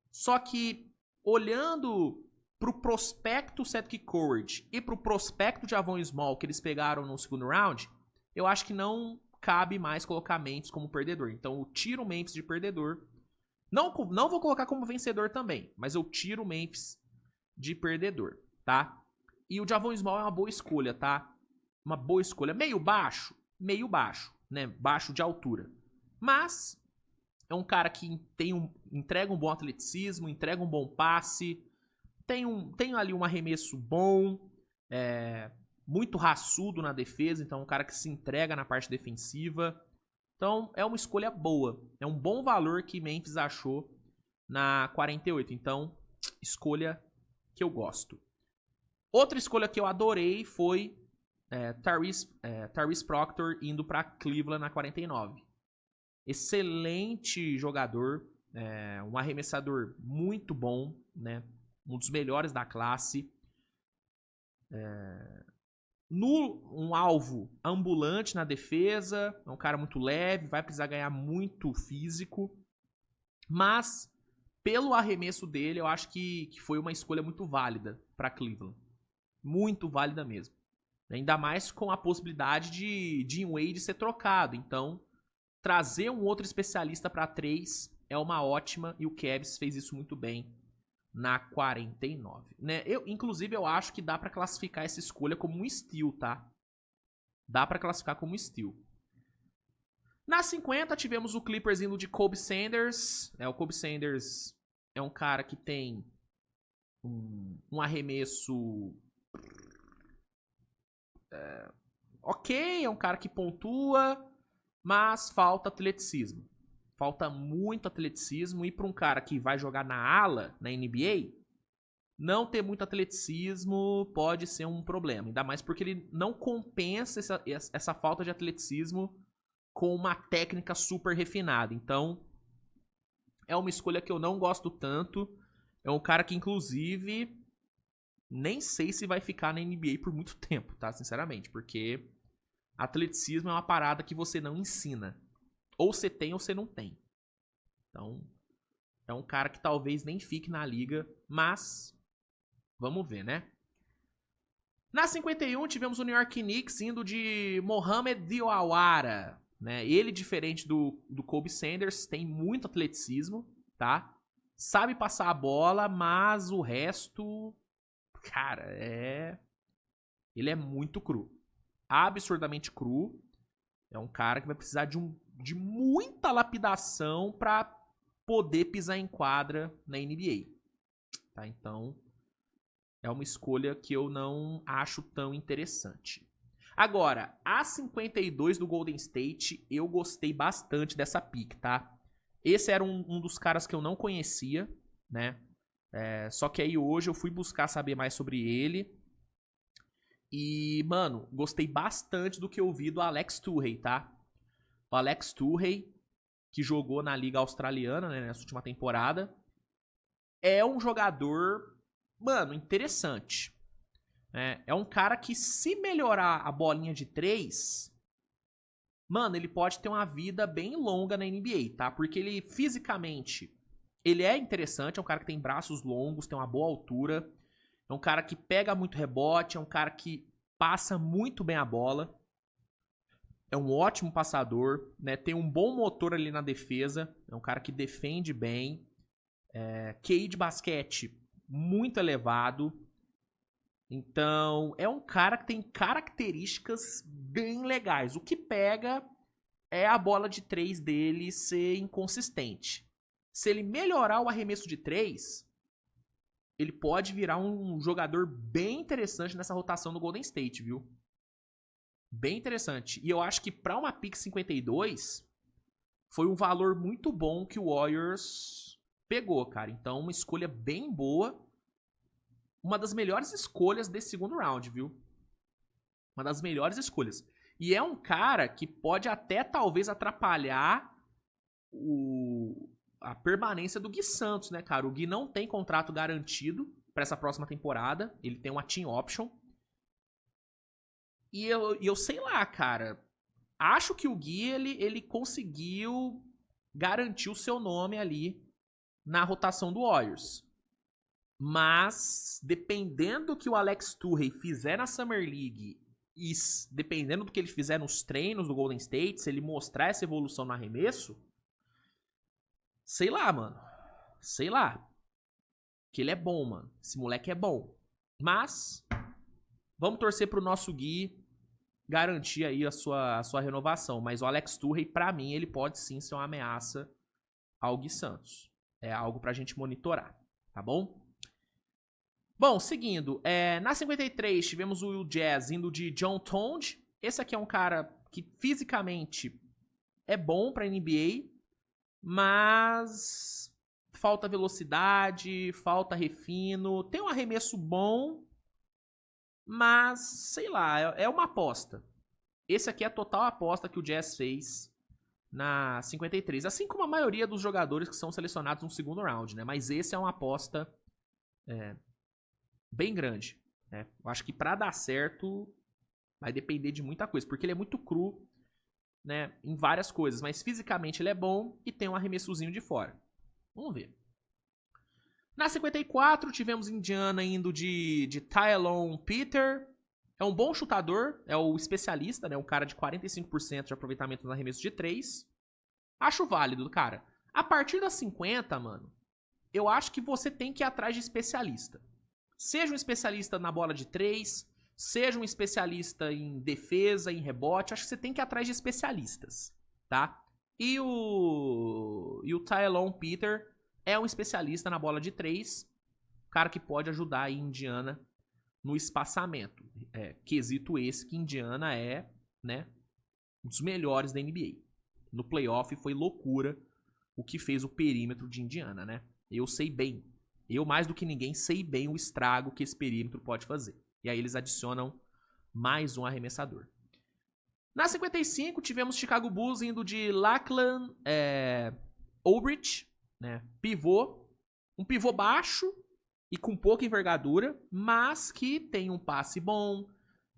Só que, olhando pro prospecto Cedric Howard e pro prospecto Javon Small que eles pegaram no segundo round, eu acho que não cabe mais colocar Memphis como perdedor. Então eu tiro o Memphis de perdedor. Não vou colocar como vencedor também, mas eu tiro o Memphis de perdedor, tá? E o Javon Small é uma boa escolha, tá? Uma boa escolha. Meio baixo, né? Baixo de altura. Mas é um cara que entrega um bom atleticismo, entrega um bom passe, tem ali um arremesso bom, muito raçudo na defesa, então é um cara que se entrega na parte defensiva. Então é uma escolha boa. É um bom valor que Memphis achou na 48. Então, escolha que eu gosto. Outra escolha que eu adorei foi Tyrese Proctor indo para Cleveland na 49. Excelente jogador, um arremessador muito bom, né? Um dos melhores da classe. Um alvo ambulante na defesa, é um cara muito leve, vai precisar ganhar muito físico, mas pelo arremesso dele, eu acho que foi uma escolha muito válida para Cleveland. Muito válida mesmo. Ainda mais com a possibilidade de Dean Wade ser trocado. Então, trazer um outro especialista para 3 é uma ótima, e o Cavs fez isso muito bem na 49. Né? Inclusive, eu acho que dá para classificar essa escolha como um steal, tá? Dá para classificar como um steal. Na 50, tivemos o Clippers indo de Kobe Sanders. O Kobe Sanders é um cara que tem um arremesso ok, é um cara que pontua, mas falta atleticismo. Falta muito atleticismo, e para um cara que vai jogar na ala, na NBA, não ter muito atleticismo pode ser um problema. Ainda mais porque ele não compensa essa falta de atleticismo com uma técnica super refinada. Então, é uma escolha que eu não gosto tanto. É um cara que, inclusive, nem sei se vai ficar na NBA por muito tempo, tá? Sinceramente, porque atleticismo é uma parada que você não ensina. Ou você tem ou você não tem. Então, é um cara que talvez nem fique na liga, mas vamos ver, né? Na 51, tivemos o New York Knicks indo de Mohamed Diawara, né? Ele, diferente do Kobe Sanders, tem muito atleticismo, tá? Sabe passar a bola, mas o resto, cara, ele é muito cru. Absurdamente cru. É um cara que vai precisar de muita lapidação para poder pisar em quadra na NBA. Tá? Então, é uma escolha que eu não acho tão interessante. Agora, a 52 do Golden State, eu gostei bastante dessa pick, tá? Esse era um dos caras que eu não conhecia, né? Só que aí hoje eu fui buscar saber mais sobre ele. E, mano, gostei bastante do que eu vi do Alex Turrey, tá? O Alex Turrey, que jogou na Liga Australiana, né, nessa última temporada, é um jogador, mano, interessante. É um cara que, se melhorar a bolinha de 3, mano, ele pode ter uma vida bem longa na NBA, tá? Porque ele, fisicamente, ele é interessante, é um cara que tem braços longos, tem uma boa altura, é um cara que pega muito rebote, é um cara que passa muito bem a bola, é um ótimo passador, né? Tem um bom motor ali na defesa, é um cara que defende bem, QI de basquete muito elevado. Então, é um cara que tem características bem legais. O que pega é a bola de 3 dele ser inconsistente. Se ele melhorar o arremesso de 3, ele pode virar um jogador bem interessante nessa rotação do Golden State, viu? Bem interessante. E eu acho que para uma pick 52, foi um valor muito bom que o Warriors pegou, cara. Então, uma escolha bem boa. Uma das melhores escolhas desse segundo round, viu? Uma das melhores escolhas. E é um cara que pode até talvez atrapalhar a permanência do Gui Santos, né, cara? O Gui não tem contrato garantido para essa próxima temporada. Ele tem uma team option. E eu sei lá, cara. Acho que o Gui, ele conseguiu garantir o seu nome ali na rotação do Warriors. Mas, dependendo do que o Alex Turrey fizer na Summer League e dependendo do que ele fizer nos treinos do Golden State, se ele mostrar essa evolução no arremesso, sei lá, mano. Sei lá. Que ele é bom, mano. Esse moleque é bom. Mas, vamos torcer pro nosso Gui garantir aí a sua renovação. Mas o Alex Turrey, pra mim, ele pode sim ser uma ameaça ao Gui Santos. É algo pra gente monitorar, tá bom? Bom, seguindo, na 53 tivemos o Jazz indo de John Tonge. Esse aqui é um cara que fisicamente é bom pra NBA, mas falta velocidade, falta refino, tem um arremesso bom, Mas, sei lá, é uma aposta. Esse aqui é a total aposta que o Jazz fez na 53. Assim como a maioria dos jogadores que são selecionados no segundo round, né? Mas esse é uma aposta bem grande. Né? Eu acho que pra dar certo vai depender de muita coisa. Porque ele é muito cru, né, em várias coisas. Mas fisicamente ele é bom e tem um arremessozinho de fora. Vamos ver. Na 54, tivemos Indiana indo de Tylon Peter. É um bom chutador, é o especialista, né? Um cara de 45% de aproveitamento nos arremessos de 3. Acho válido, cara. A partir das 50, mano, eu acho que você tem que ir atrás de especialista. Seja um especialista na bola de 3, seja um especialista em defesa, em rebote. Acho que você tem que ir atrás de especialistas, tá? E o Tylon Peter é um especialista na bola de 3, cara que pode ajudar a Indiana no espaçamento. Quesito esse que Indiana é, né, um dos melhores da NBA. No playoff foi loucura o que fez o perímetro de Indiana, né? Eu sei bem. Eu, mais do que ninguém, sei bem o estrago que esse perímetro pode fazer. E aí eles adicionam mais um arremessador. Na 55, tivemos Chicago Bulls indo de Lachlan Ulbrich, né? Pivô. Um pivô baixo e com pouca envergadura, mas que tem um passe bom,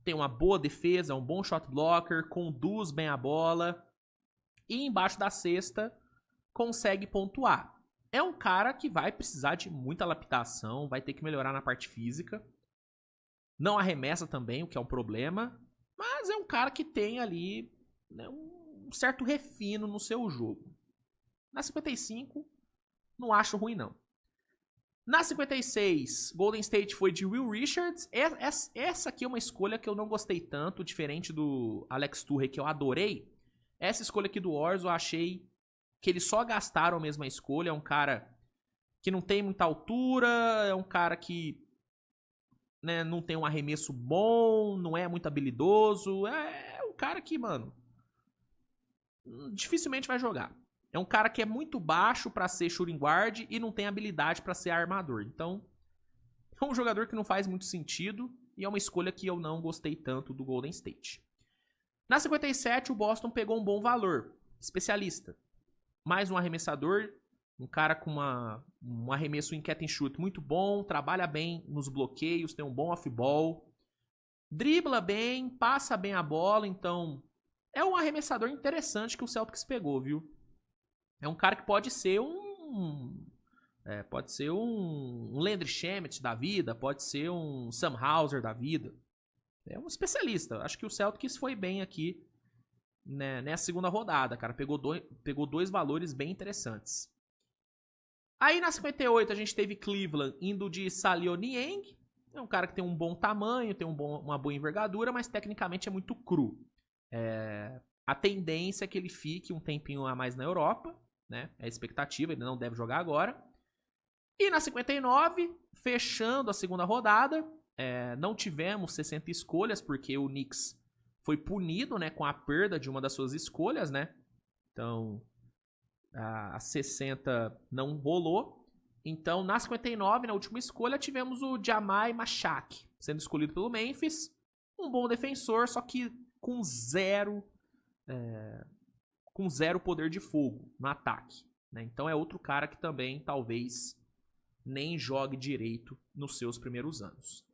tem uma boa defesa, um bom shot blocker, conduz bem a bola e embaixo da cesta consegue pontuar. É um cara que vai precisar de muita lapidação, vai ter que melhorar na parte física. Não arremessa também, o que é um problema, mas é um cara que tem ali, né, um certo refino no seu jogo. Na 55, não acho ruim não. Na 56, Golden State foi de Will Richards. Essa aqui é uma escolha que eu não gostei tanto, diferente do Alex Turre, que eu adorei. Essa escolha aqui do Warriors eu achei que eles só gastaram a mesma escolha. É um cara que não tem muita altura, é um cara que, né, não tem um arremesso bom, não é muito habilidoso. É um cara que, mano, dificilmente vai jogar. É um cara que é muito baixo pra ser shooting guard e não tem habilidade pra ser armador. Então, é um jogador que não faz muito sentido e é uma escolha que eu não gostei tanto do Golden State. Na 57, o Boston pegou um bom valor. Especialista. Mais um arremessador, um cara com um arremesso em catch and shoot muito bom, trabalha bem nos bloqueios, tem um bom off-ball, dribla bem, passa bem a bola, então é um arremessador interessante que o Celtics pegou, viu? É um cara que pode ser um Landry Shamet da vida, pode ser um Sam Hauser da vida. É um especialista. Acho que o Celtics foi bem aqui, né, nessa segunda rodada, cara. Pegou dois valores bem interessantes. Aí na 58 a gente teve Cleveland indo de Salio Niang. É um cara que tem um bom tamanho, tem uma boa envergadura, mas tecnicamente é muito cru. A tendência é que ele fique um tempinho a mais na Europa, né? É a expectativa, ele não deve jogar agora. E na 59, fechando a segunda rodada, não tivemos 60 escolhas, porque o Knicks foi punido, né, com a perda de uma das suas escolhas, né? Então, a 60 não rolou. Então, na 59, na última escolha, tivemos o Jamal Mashak sendo escolhido pelo Memphis. Um bom defensor, só que com zero poder de fogo no ataque, né? Então é outro cara que também talvez nem jogue direito nos seus primeiros anos.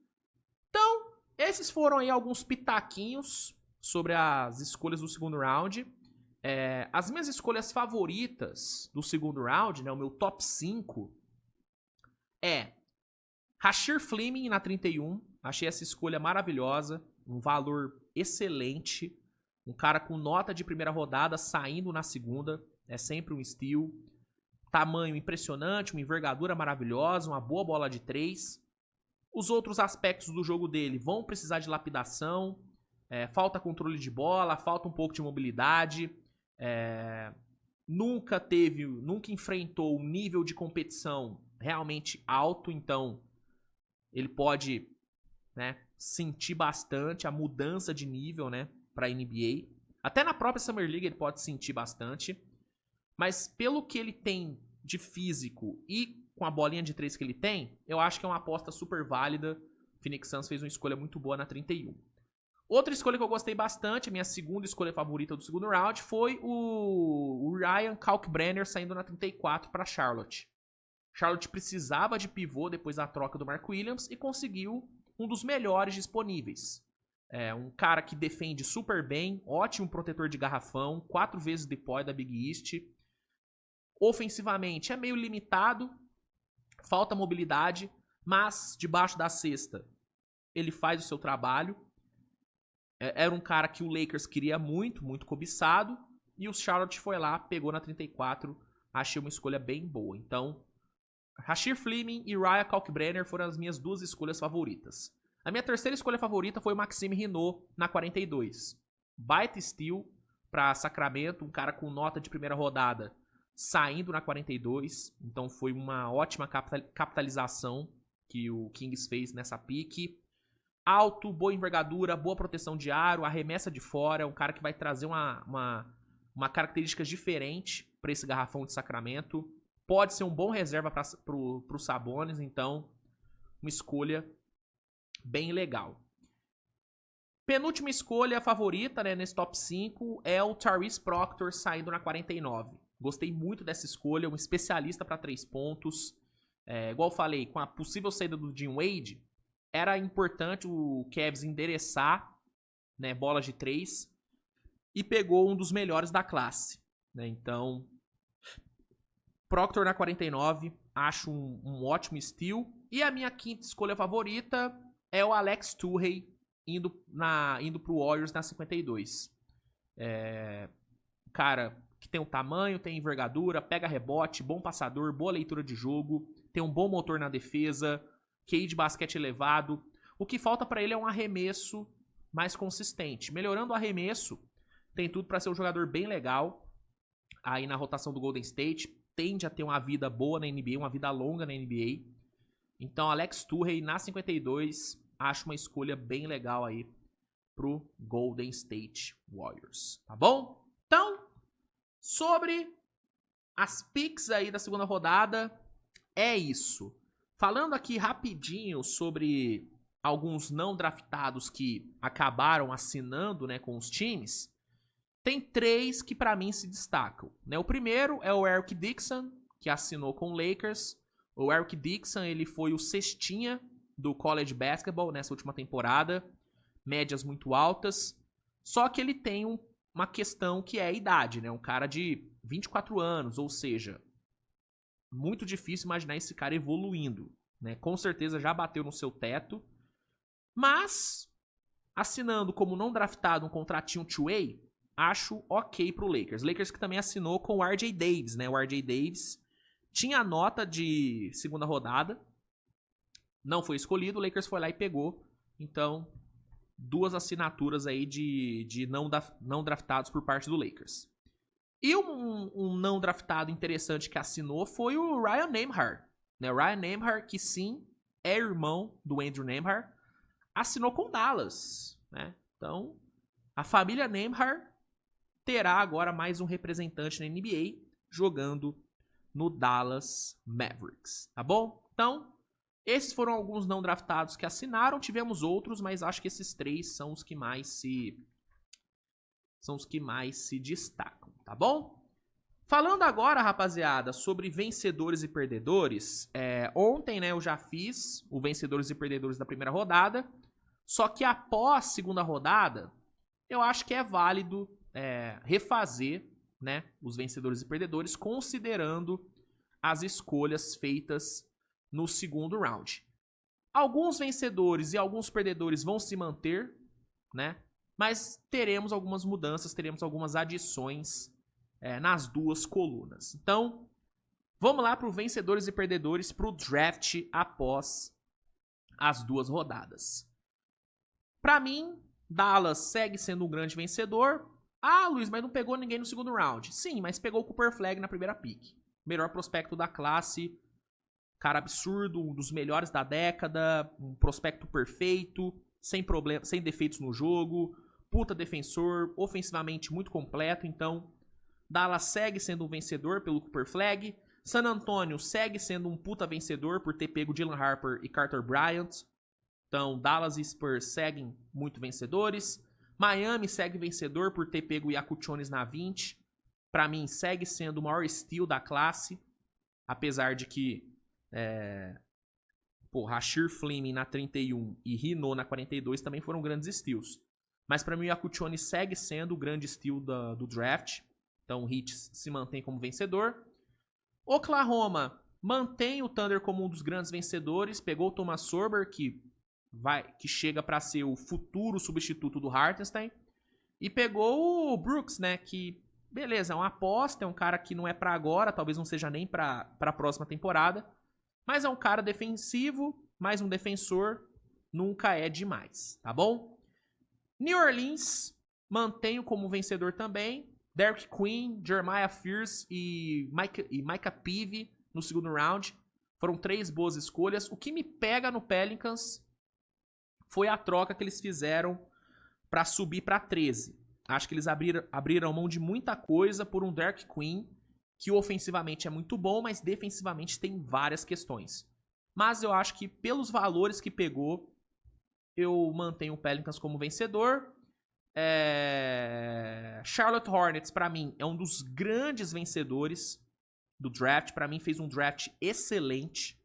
Então, esses foram aí alguns pitaquinhos sobre as escolhas do segundo round. As minhas escolhas favoritas do segundo round, né, o meu top 5, é Rasheed Fleming na 31. Achei essa escolha maravilhosa, um valor excelente. Um cara com nota de primeira rodada saindo na segunda. É sempre um steal. Tamanho impressionante, uma envergadura maravilhosa, uma boa bola de 3. Os outros aspectos do jogo dele vão precisar de lapidação. Falta controle de bola, falta um pouco de mobilidade. Nunca enfrentou um nível de competição realmente alto. Então, ele pode, né, sentir bastante a mudança de nível, né, para a NBA. Até na própria Summer League ele pode sentir bastante. Mas pelo que ele tem de físico e com a bolinha de 3 que ele tem, eu acho que é uma aposta super válida Phoenix Suns fez uma escolha muito boa na 31. Outra escolha que eu gostei bastante, a minha segunda escolha favorita do segundo round, foi o Ryan Kalkbrenner saindo na 34 para Charlotte. Charlotte precisava de pivô depois da troca do Mark Williams e conseguiu um dos melhores disponíveis. Um cara que defende super bem, ótimo protetor de garrafão, 4 vezes deploy da Big East. Ofensivamente é meio limitado, falta mobilidade, mas debaixo da cesta ele faz o seu trabalho. Era um cara que o Lakers queria muito, muito cobiçado, e o Charlotte foi lá, pegou na 34, achei uma escolha bem boa. Então, Rasheed Fleming e Ryan Kalkbrenner foram as minhas 2 escolhas favoritas. A minha terceira escolha favorita foi o Maxime Renaud na 42. Baita steal para Sacramento, um cara com nota de primeira rodada saindo na 42. Então foi uma ótima capitalização que o Kings fez nessa pique. Alto, boa envergadura, boa proteção de aro, arremessa de fora, um cara que vai trazer uma característica diferente para esse garrafão de Sacramento. Pode ser um bom reserva para o Sabonis, então uma escolha bem legal. Penúltima escolha favorita, né, nesse top 5 é o Tyrese Proctor saindo na 49. Gostei muito dessa escolha, um especialista para 3 pontos. Igual eu falei, com a possível saída do Jim Wade, era importante o Cavs endereçar, né, bolas de 3 e pegou um dos melhores da classe. Né? Então, Proctor na 49, acho um ótimo steal. E a minha quinta escolha favorita é o Alex Turrey indo pro Warriors na 52. Cara que tem um tamanho, tem envergadura, pega rebote, bom passador, boa leitura de jogo, tem um bom motor na defesa, QI de basquete elevado. O que falta para ele é um arremesso mais consistente. Melhorando o arremesso, tem tudo para ser um jogador bem legal aí na rotação do Golden State. Tende a ter uma vida boa na NBA, uma vida longa na NBA. Então, Alex Turrey na 52, acho uma escolha bem legal aí pro Golden State Warriors, tá bom? Então, sobre as picks aí da segunda rodada, é isso. Falando aqui rapidinho sobre alguns não draftados que acabaram assinando, né, com os times, tem 3 que pra mim se destacam. Né? O primeiro é o Eric Dixon, que assinou com o Lakers. O Eric Dixon, ele foi o cestinha do college basketball nessa última temporada, médias muito altas, só que ele tem uma questão que é a idade, né? Um cara de 24 anos, ou seja, muito difícil imaginar esse cara evoluindo, né? Com certeza já bateu no seu teto, mas assinando como não draftado um contratinho two-way, acho ok pro Lakers. Lakers que também assinou com o RJ Davis, né? O RJ Davis tinha a nota de segunda rodada, não foi escolhido, o Lakers foi lá e pegou. Então, 2 assinaturas aí de não draftados por parte do Lakers. E um não draftado interessante que assinou foi o Ryan Nembhard. Né? O Ryan Nembhard, que sim, é irmão do Andrew Nembhard, assinou com Dallas. Né? Então, a família Nembhard terá agora mais um representante na NBA jogando no Dallas Mavericks. Tá bom? Então, esses foram alguns não draftados que assinaram. Tivemos outros, mas acho que esses 3 são os que mais se destacam, tá bom? Falando agora, rapaziada, sobre vencedores e perdedores. Ontem, né, eu já fiz o vencedores e perdedores da primeira rodada. Só que após a segunda rodada, eu acho que é válido refazer, né, os vencedores e perdedores, considerando as escolhas feitas no segundo round. Alguns vencedores e alguns perdedores vão se manter, né? Mas teremos algumas mudanças, teremos algumas adições nas 2 colunas. Então, vamos lá para os vencedores e perdedores para o draft após as 2 rodadas. Para mim, Dallas segue sendo um grande vencedor. Ah, Luiz, mas não pegou ninguém no segundo round. Sim, mas pegou o Cooper Flag na primeira pick. Melhor prospecto da classe. Cara absurdo, um dos melhores da década, um prospecto perfeito, sem problema, sem defeitos no jogo, puta defensor, ofensivamente muito completo. Então, Dallas segue sendo um vencedor pelo Cooper Flag. San Antonio segue sendo um puta vencedor por ter pego Dylan Harper e Carter Bryant. Então, Dallas e Spurs seguem muito vencedores. Miami segue vencedor por ter pego o Yakuchones na 20. Pra mim, segue sendo o maior steal da classe. Apesar de que Rasheer Fleming na 31 e Rino na 42 também foram grandes steals. Mas pra mim o Yakuchones segue sendo o grande steal do draft. Então o Heat se mantém como vencedor. Oklahoma mantém o Thunder como um dos grandes vencedores. Pegou o Thomas Sorber, que chega pra ser o futuro substituto do Hartenstein. E pegou o Brooks, né? Que, beleza, é uma aposta. É um cara que não é pra agora. Talvez não seja nem pra próxima temporada. Mas é um cara defensivo. Mais um defensor. Nunca é demais, tá bom? New Orleans, mantenho como vencedor também. Derek Queen, Jeremiah Fears e Micah Peavy no segundo round. Foram 3 boas escolhas. O que me pega no Pelicans foi a troca que eles fizeram para subir para 13. Acho que eles abriram mão de muita coisa por um Derek Queen, que ofensivamente é muito bom, mas defensivamente tem várias questões. Mas eu acho que pelos valores que pegou, eu mantenho o Pelicans como vencedor. Charlotte Hornets, pra mim, é um dos grandes vencedores do draft. Pra mim, fez um draft excelente.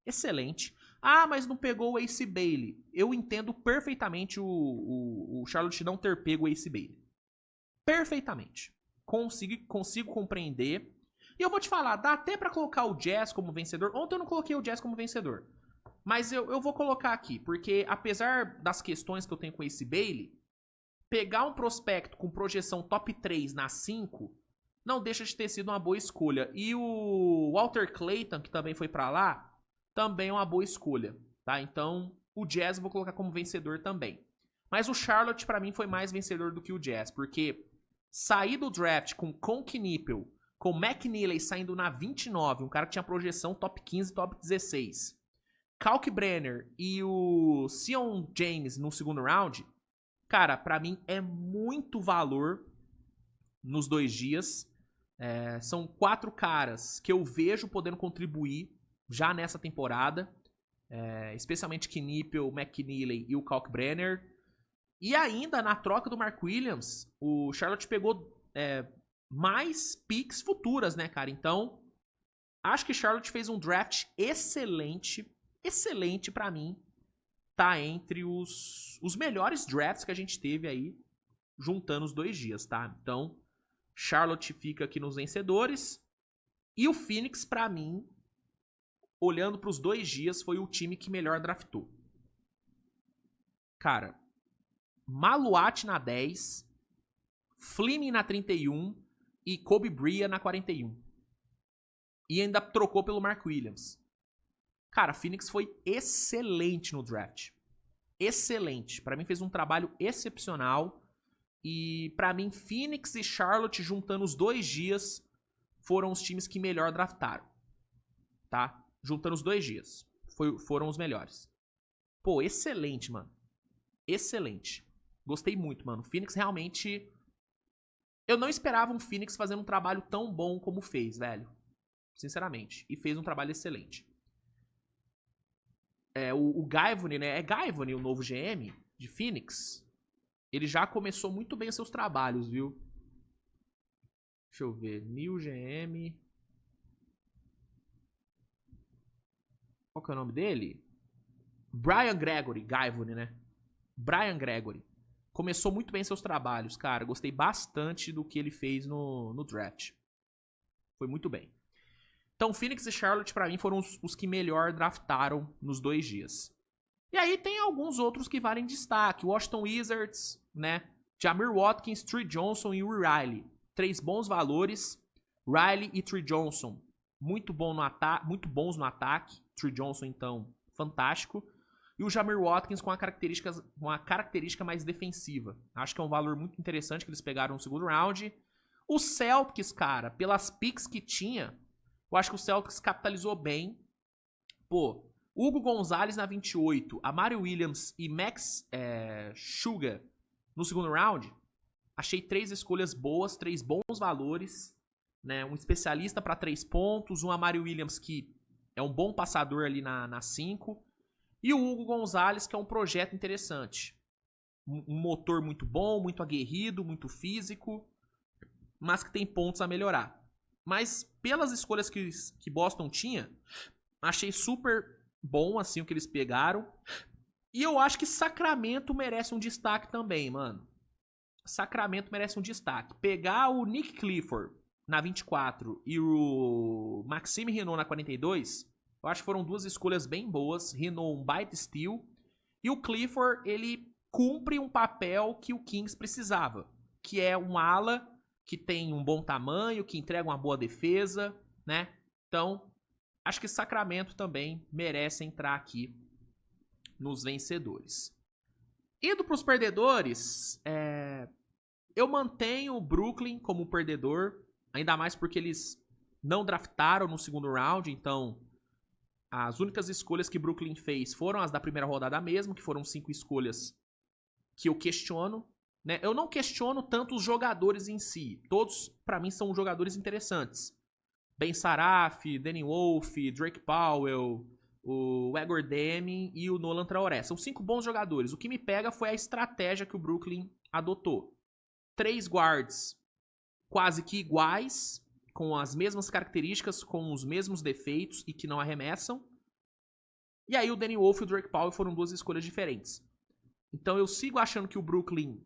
Excelente. Ah, mas não pegou o Ace Bailey. Eu entendo perfeitamente o Charlotte não ter pego o Ace Bailey. Perfeitamente. Consigo compreender. E eu vou te falar, dá até pra colocar o Jazz como vencedor. Ontem eu não coloquei o Jazz como vencedor. Mas eu vou colocar aqui, porque apesar das questões que eu tenho com esse Bailey, pegar um prospecto com projeção top 3 na 5 não deixa de ter sido uma boa escolha. E o Walter Clayton, que também foi pra lá, também é uma boa escolha, tá? Então, o Jazz eu vou colocar como vencedor também. Mas o Charlotte, pra mim, foi mais vencedor do que o Jazz, porque sair do draft com Conk Nippel, com McNeely saindo na 29, um cara que tinha projeção top 15, top 16... Kalkbrenner e o Sion James no segundo round, cara, pra mim é muito valor nos 2 dias. São 4 caras que eu vejo podendo contribuir já nessa temporada, especialmente Knipel, McNeely e o Kalkbrenner. E ainda na troca do Mark Williams, o Charlotte pegou mais picks futuras, né, cara? Então, acho que Charlotte fez um draft excelente pra mim, tá entre os melhores drafts que a gente teve aí, juntando os 2 dias, tá? Então, Charlotte fica aqui nos vencedores, e o Phoenix, pra mim, olhando pros 2 dias, foi o time que melhor draftou. Cara, Maluat na 10, Fleming na 31 e Kobe Bria na 41. E ainda trocou pelo Mark Williams. Cara, Phoenix foi excelente no draft. Excelente. Pra mim fez um trabalho excepcional. E pra mim, Phoenix e Charlotte, juntando os 2 dias, foram os times que melhor draftaram. Tá? Juntando os 2 dias. Foram os melhores. Pô, excelente, mano. Excelente. Gostei muito, mano. Phoenix realmente... Eu não esperava um Phoenix fazendo um trabalho tão bom como fez, velho. Sinceramente. E fez um trabalho excelente. O Gaivone, né? É Gaivone o novo GM de Phoenix. Ele já começou muito bem os seus trabalhos, viu? Deixa eu ver. New GM. Qual que é o nome dele? Brian Gregory. Gaivone, né? Brian Gregory. Começou muito bem seus trabalhos, cara. Gostei bastante do que ele fez no draft. Foi muito bem. Então, Phoenix e Charlotte, pra mim, foram os que melhor draftaram nos 2 dias. E aí tem alguns outros que valem destaque. Washington Wizards, né? Jamir Watkins, Trey Johnson e Will Riley. 3 bons valores. Riley e Trey Johnson, muito bons no ataque. Trey Johnson, então, fantástico. E o Jamir Watkins com uma característica mais defensiva. Acho que é um valor muito interessante que eles pegaram no segundo round. O Celtics, cara, pelas picks que tinha... Eu acho que o Celtics capitalizou bem. Pô, Hugo Gonzalez na 28, Amari Williams e Max Sugar no segundo round. Achei 3 escolhas boas, 3 bons valores. Né? Um especialista para 3 pontos, um Amari Williams que é um bom passador ali na 5. E o Hugo Gonzalez, que é um projeto interessante. Um motor muito bom, muito aguerrido, muito físico, mas que tem pontos a melhorar. Mas pelas escolhas que Boston tinha, achei super bom assim o que eles pegaram. E eu acho que Sacramento merece um destaque também, mano. Sacramento merece um destaque. Pegar o Nick Clifford na 24 e o Maxime Renault na 42, eu acho que foram duas escolhas bem boas. Renault um baita steal. E o Clifford, ele cumpre um papel que o Kings precisava, que é um ala que tem um bom tamanho, que entrega uma boa defesa, né? Então, acho que Sacramento também merece entrar aqui nos vencedores. Indo para os perdedores, eu mantenho o Brooklyn como perdedor, ainda mais porque eles não draftaram no segundo round, então as únicas escolhas que Brooklyn fez foram as da primeira rodada mesmo, que foram 5 escolhas que eu questiono. Né? Eu não questiono tanto os jogadores em si, todos para mim são jogadores interessantes. Ben Saraf, Danny Wolf, Drake Powell, o Egor Demi e o Nolan Traoré. São 5 bons jogadores. O que me pega foi a estratégia que o Brooklyn adotou. 3 guards quase que iguais, com as mesmas características, com os mesmos defeitos e que não arremessam. E aí o Danny Wolf e o Drake Powell foram 2 escolhas diferentes. Então eu sigo achando que o Brooklyn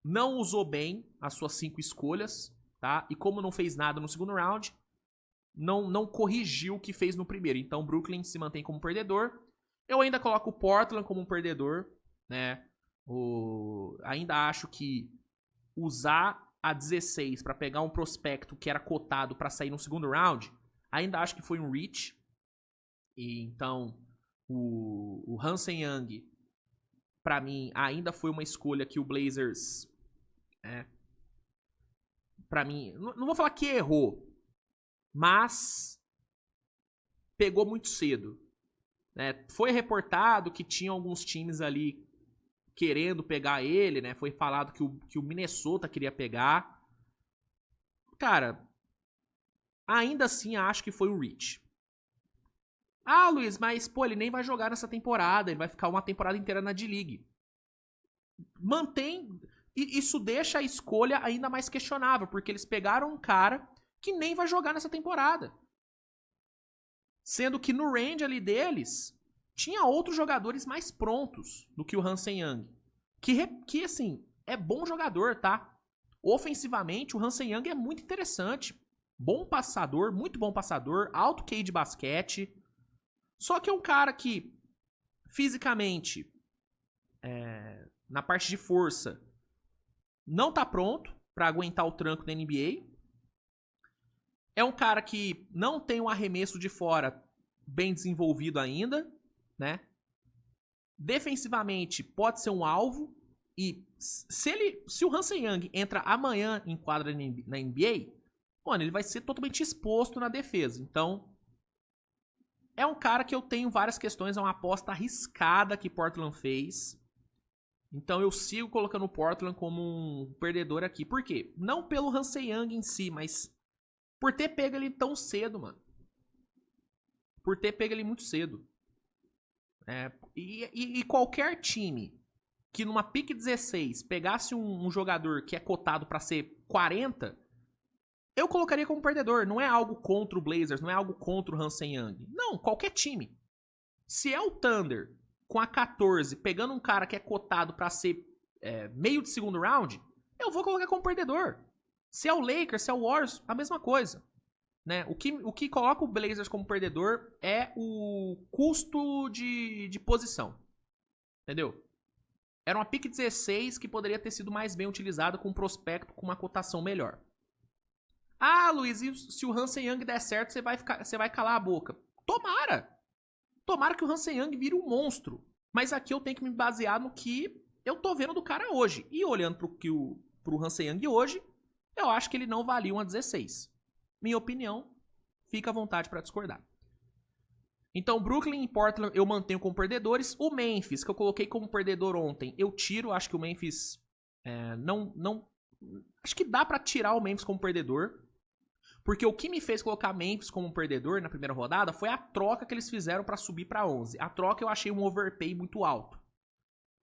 não usou bem as suas 5 escolhas, tá? E como não fez nada no segundo round, não corrigiu o que fez no primeiro. Então o Brooklyn se mantém como perdedor. Eu ainda coloco o Portland como um perdedor, né? Ainda acho que usar a 16 para pegar um prospecto que era cotado para sair no segundo round, ainda acho que foi um reach. E então o Hansen Young, para mim, ainda foi uma escolha que o Blazers, para mim, não vou falar que errou, mas pegou muito cedo. Né? Foi reportado que tinha alguns times ali querendo pegar ele, né? Foi falado que o Minnesota queria pegar. Cara, ainda assim acho que foi um reach. Ah, Luiz, mas pô, ele nem vai jogar nessa temporada, ele vai ficar uma temporada inteira na D-League. Mantém. Isso deixa a escolha ainda mais questionável, porque eles pegaram um cara que nem vai jogar nessa temporada. Sendo que no range ali deles, tinha outros jogadores mais prontos do que o Hansen Young. Que assim, é bom jogador, tá? Ofensivamente, o Hansen Young é muito interessante. Bom passador, muito bom passador, alto QI de basquete. Só que é um cara que, fisicamente, na parte de força, não tá pronto pra aguentar o tranco da NBA. É um cara que não tem um arremesso de fora bem desenvolvido ainda, né? Defensivamente pode ser um alvo. E se o Hansen Young entra amanhã em quadra na NBA, mano, ele vai ser totalmente exposto na defesa. Então, é um cara que eu tenho várias questões, é uma aposta arriscada que Portland fez. Então eu sigo colocando o Portland como um perdedor aqui. Por quê? Não pelo Hansen Young em si, mas por ter pego ele tão cedo, mano. Por ter pego ele muito cedo. E qualquer time que numa pick 16 pegasse um jogador que é cotado pra ser 40, eu colocaria como perdedor. Não é algo contra o Blazers, não é algo contra o Hansen Young. Não, qualquer time. Se é o Thunder com a 14 pegando um cara que é cotado pra ser meio de segundo round, eu vou colocar como perdedor. Se é o Lakers, se é o Warriors, a mesma coisa. Né? O que coloca o Blazers como perdedor é o custo de posição. Entendeu? Era uma pick 16 que poderia ter sido mais bem utilizada com um prospecto com uma cotação melhor. Ah, Luiz, e se o Hansen Young der certo, você vai calar a boca. Tomara! Tomara que o Hansen Young vire um monstro. Mas aqui eu tenho que me basear no que eu tô vendo do cara hoje. E olhando pro Hansen Young hoje, eu acho que ele não valia uma 16. Minha opinião, fica à vontade para discordar. Então, Brooklyn e Portland eu mantenho como perdedores. O Memphis, que eu coloquei como perdedor ontem, eu tiro. Acho que o Memphis não acho que dá para tirar o Memphis como perdedor. Porque o que me fez colocar Memphis como um perdedor na primeira rodada foi a troca que eles fizeram pra subir pra 11. A troca eu achei um overpay muito alto.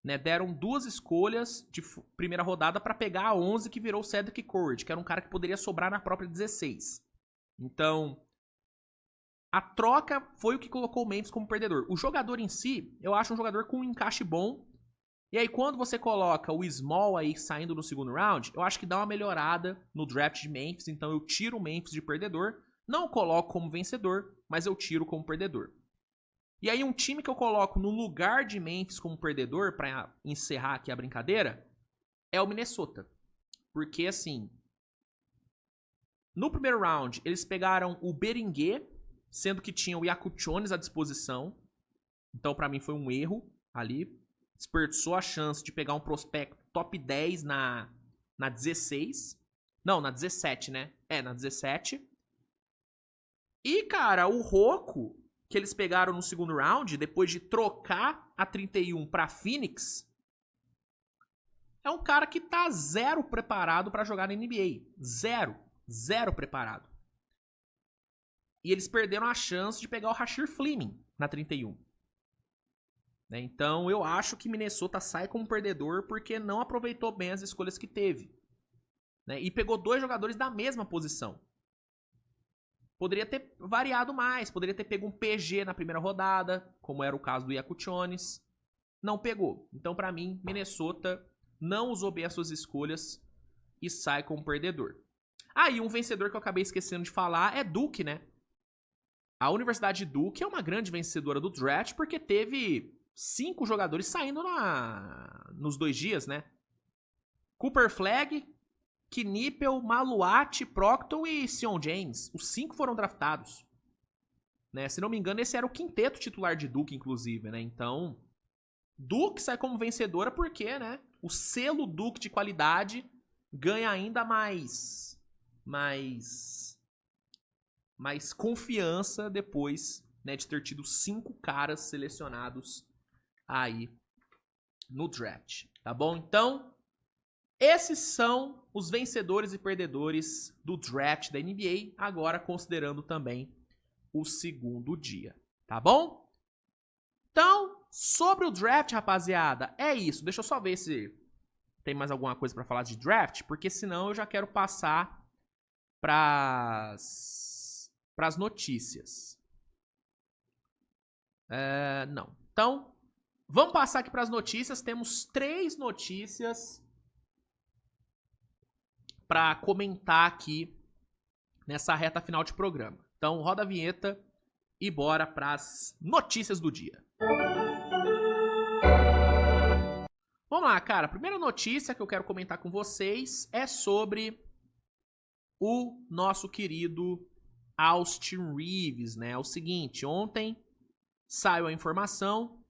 Né, deram 2 escolhas de primeira rodada pra pegar a 11 que virou o Cedric Curry, que era um cara que poderia sobrar na própria 16. Então, a troca foi o que colocou o Memphis como perdedor. O jogador em si, eu acho um jogador com um encaixe bom. E aí, quando você coloca o Small aí saindo no segundo round, eu acho que dá uma melhorada no draft de Memphis. Então, eu tiro o Memphis de perdedor. Não coloco como vencedor, mas eu tiro como perdedor. E aí, um time que eu coloco no lugar de Memphis como perdedor, pra encerrar aqui a brincadeira, é o Minnesota. Porque, assim, no primeiro round, eles pegaram o Beringuet, sendo que tinha o Yakuchones à disposição. Então, pra mim, foi um erro ali. Desperdiçou a chance de pegar um prospecto top 10 na 16. Não, na 17, né? Na 17. E, cara, o Rocco, que eles pegaram no segundo round, depois de trocar a 31 pra Phoenix, é um cara que tá zero preparado pra jogar na NBA. Zero preparado. E eles perderam a chance de pegar o Rasheed Fleming na 31. Então eu acho que Minnesota sai como perdedor porque não aproveitou bem as escolhas que teve. E pegou 2 jogadores da mesma posição. Poderia ter variado mais, poderia ter pego um PG na primeira rodada, como era o caso do Yakuchones. Não pegou. Então, pra mim, Minnesota não usou bem as suas escolhas e sai como perdedor. E um vencedor que eu acabei esquecendo de falar é Duke, né? A Universidade de Duke é uma grande vencedora do draft porque teve 5 jogadores saindo nos 2 dias, né? Cooper Flagg, Knipel, Maluati, Proctor e Sion James. Os 5 foram draftados. Né? Se não me engano, esse era o quinteto titular de Duke, inclusive, né? Então, Duke sai como vencedora porque, né? O selo Duke de qualidade ganha ainda mais confiança depois, né, de ter tido 5 caras selecionados aí no draft, tá bom? Então, esses são os vencedores e perdedores do draft da NBA, agora considerando também o segundo dia, tá bom? Então, sobre o draft, rapaziada, é isso. Deixa eu só ver se tem mais alguma coisa pra falar de draft, porque senão eu já quero passar pras notícias. Não. Então, vamos passar aqui pras notícias. Temos 3 notícias pra comentar aqui nessa reta final de programa. Então, roda a vinheta e bora pras notícias do dia. Vamos lá, cara. A primeira notícia que eu quero comentar com vocês é sobre o nosso querido Austin Reaves, né? É o seguinte, ontem saiu a informação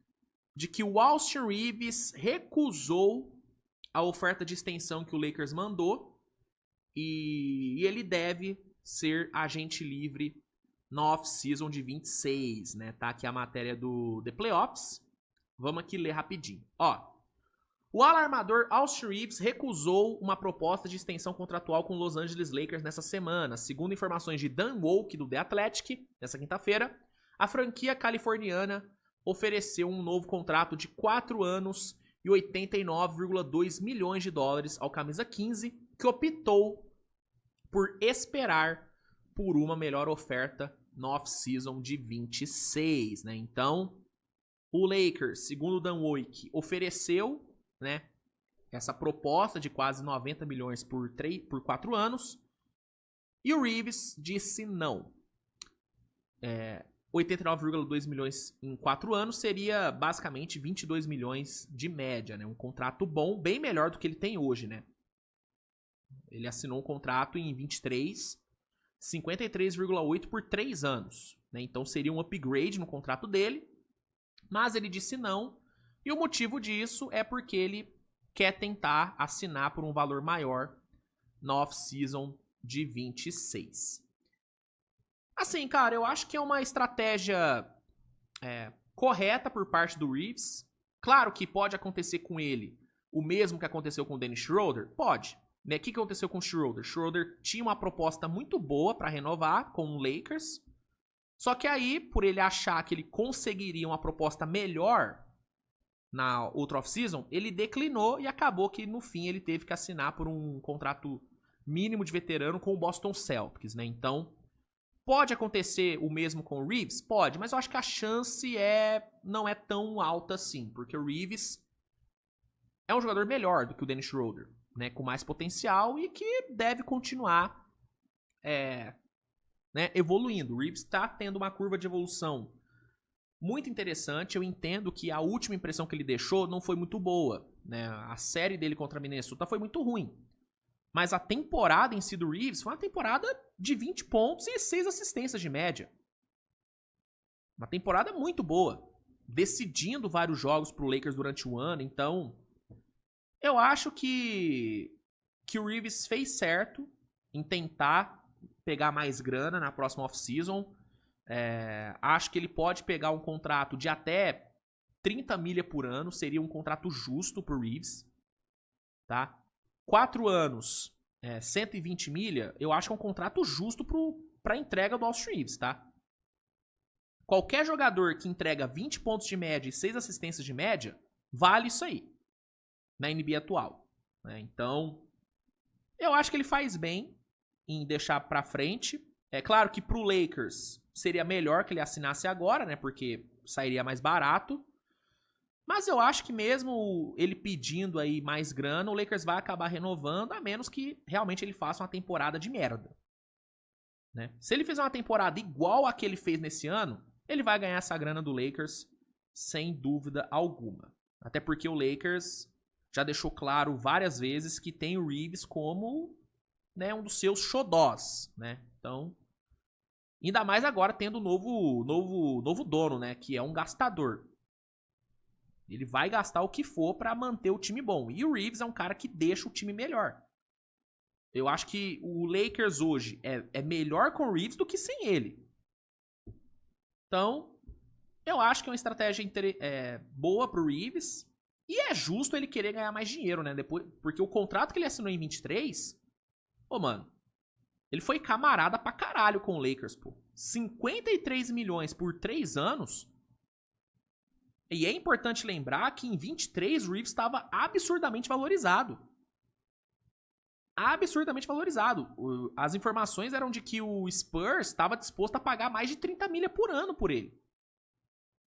de que o Austin Reaves recusou a oferta de extensão que o Lakers mandou e ele deve ser agente livre na off-season de 26, né? Tá aqui a matéria do The Playoffs. Vamos aqui ler rapidinho. O alarmador Austin Reaves recusou uma proposta de extensão contratual com os Los Angeles Lakers nessa semana. Segundo informações de Dan Wolke, do The Athletic, nessa quinta-feira, a franquia californiana ofereceu um novo contrato de 4 anos e 89,2 milhões de dólares ao camisa 15, que optou por esperar por uma melhor oferta no off-season de 26, né? Então, o Lakers, segundo o Dan Wolke, ofereceu, né, essa proposta de quase 90 milhões por 4 anos. E o Reaves disse não. 89,2 milhões em 4 anos seria basicamente 22 milhões de média, né? Um contrato bom, bem melhor do que ele tem hoje, né? Ele assinou um contrato em 23, 53,8 por 3 anos, né? Então seria um upgrade no contrato dele, mas ele disse não. E o motivo disso é porque ele quer tentar assinar por um valor maior na off-season de 26. Assim, cara, eu acho que é uma estratégia correta por parte do Reaves. Claro que pode acontecer com ele o mesmo que aconteceu com o Dennis Schroeder. Pode. Né? O que aconteceu com o Schroeder? Schroeder tinha uma proposta muito boa para renovar com o Lakers. Só que aí, por ele achar que ele conseguiria uma proposta melhor na outra off-season, ele declinou e acabou que no fim ele teve que assinar por um contrato mínimo de veterano com o Boston Celtics, né? Então, pode acontecer o mesmo com o Reeves? Pode, mas eu acho que a chance não é tão alta assim, porque o Reeves é um jogador melhor do que o Dennis Schroeder, né? Com mais potencial e que deve continuar né, evoluindo. O Reeves está tendo uma curva de evolução muito interessante. Eu entendo que a última impressão que ele deixou não foi muito boa, né? A série dele contra a Minnesota foi muito ruim. Mas a temporada em si do Reeves foi uma temporada de 20 pontos e 6 assistências de média. Uma temporada muito boa. Decidindo vários jogos pro Lakers durante o ano. Então, eu acho que o Reeves fez certo em tentar pegar mais grana na próxima off-season. Acho que ele pode pegar um contrato de até 30 milha por ano. Seria um contrato justo pro Reeves. Tá? 4 anos, 120 milha, eu acho que é um contrato justo pra entrega do Austin Reeves, tá? Qualquer jogador que entrega 20 pontos de média e 6 assistências de média, vale isso aí, na NBA atual. Né? Então, eu acho que ele faz bem em deixar pra frente. É claro que pro Lakers seria melhor que ele assinasse agora, né? Porque sairia mais barato. Mas eu acho que mesmo ele pedindo aí mais grana, o Lakers vai acabar renovando, a menos que realmente ele faça uma temporada de merda. Né? Se ele fizer uma temporada igual a que ele fez nesse ano, ele vai ganhar essa grana do Lakers sem dúvida alguma. Até porque o Lakers já deixou claro várias vezes que tem o Reeves como, né, um dos seus xodós. Né? Então, ainda mais agora tendo o novo dono, né, que é um gastador. Ele vai gastar o que for pra manter o time bom. E o Reeves é um cara que deixa o time melhor. Eu acho que o Lakers hoje é melhor com o Reeves do que sem ele. Então, eu acho que é uma estratégia boa pro Reeves. E é justo ele querer ganhar mais dinheiro, né? Porque o contrato que ele assinou em 23... Pô, mano, ele foi camarada pra caralho com o Lakers, pô. 53 milhões por 3 anos... E é importante lembrar que em 23 o Reeves estava absurdamente valorizado. Absurdamente valorizado. As informações eram de que o Spurs estava disposto a pagar mais de 30 milha por ano por ele.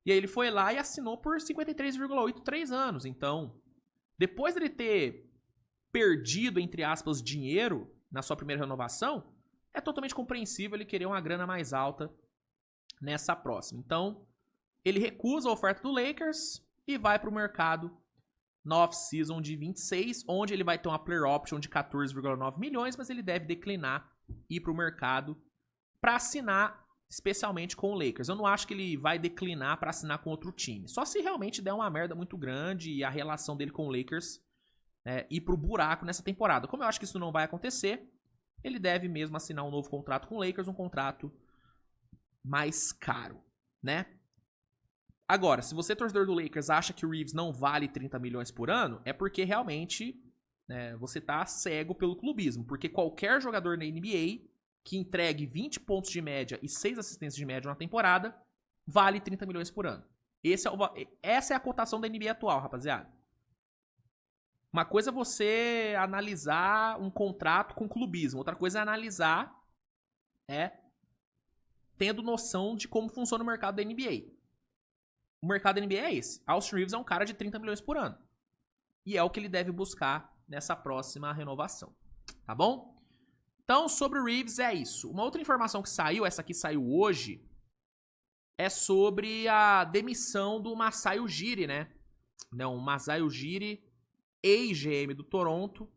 E aí ele foi lá e assinou por 53,8 3 anos. Então, depois dele ter perdido, entre aspas, dinheiro na sua primeira renovação, é totalmente compreensível ele querer uma grana mais alta nessa próxima. Então, ele recusa a oferta do Lakers e vai para o mercado na off-season de 26, onde ele vai ter uma player option de 14,9 milhões, mas ele deve declinar e ir para o mercado para assinar especialmente com o Lakers. Eu não acho que ele vai declinar para assinar com outro time. Só se realmente der uma merda muito grande e a relação dele com o Lakers ir pro buraco nessa temporada. Como eu acho que isso não vai acontecer, ele deve mesmo assinar um novo contrato com o Lakers, um contrato mais caro, né? Agora, se você, torcedor do Lakers, acha que o Reeves não vale 30 milhões por ano, é porque realmente você tá cego pelo clubismo. Porque qualquer jogador na NBA que entregue 20 pontos de média e 6 assistências de média na temporada vale 30 milhões por ano. Essa é a cotação da NBA atual, rapaziada. Uma coisa é você analisar um contrato com clubismo. Outra coisa é analisar tendo noção de como funciona o mercado da NBA. O mercado da NBA é esse. Austin Reeves é um cara de 30 milhões por ano. E é o que ele deve buscar nessa próxima renovação. Tá bom? Então, sobre o Reeves é isso. Uma outra informação que saiu, essa aqui saiu hoje, é sobre a demissão do Masai Ujiri, né? Não, o Masai Ujiri, ex-GM do Toronto,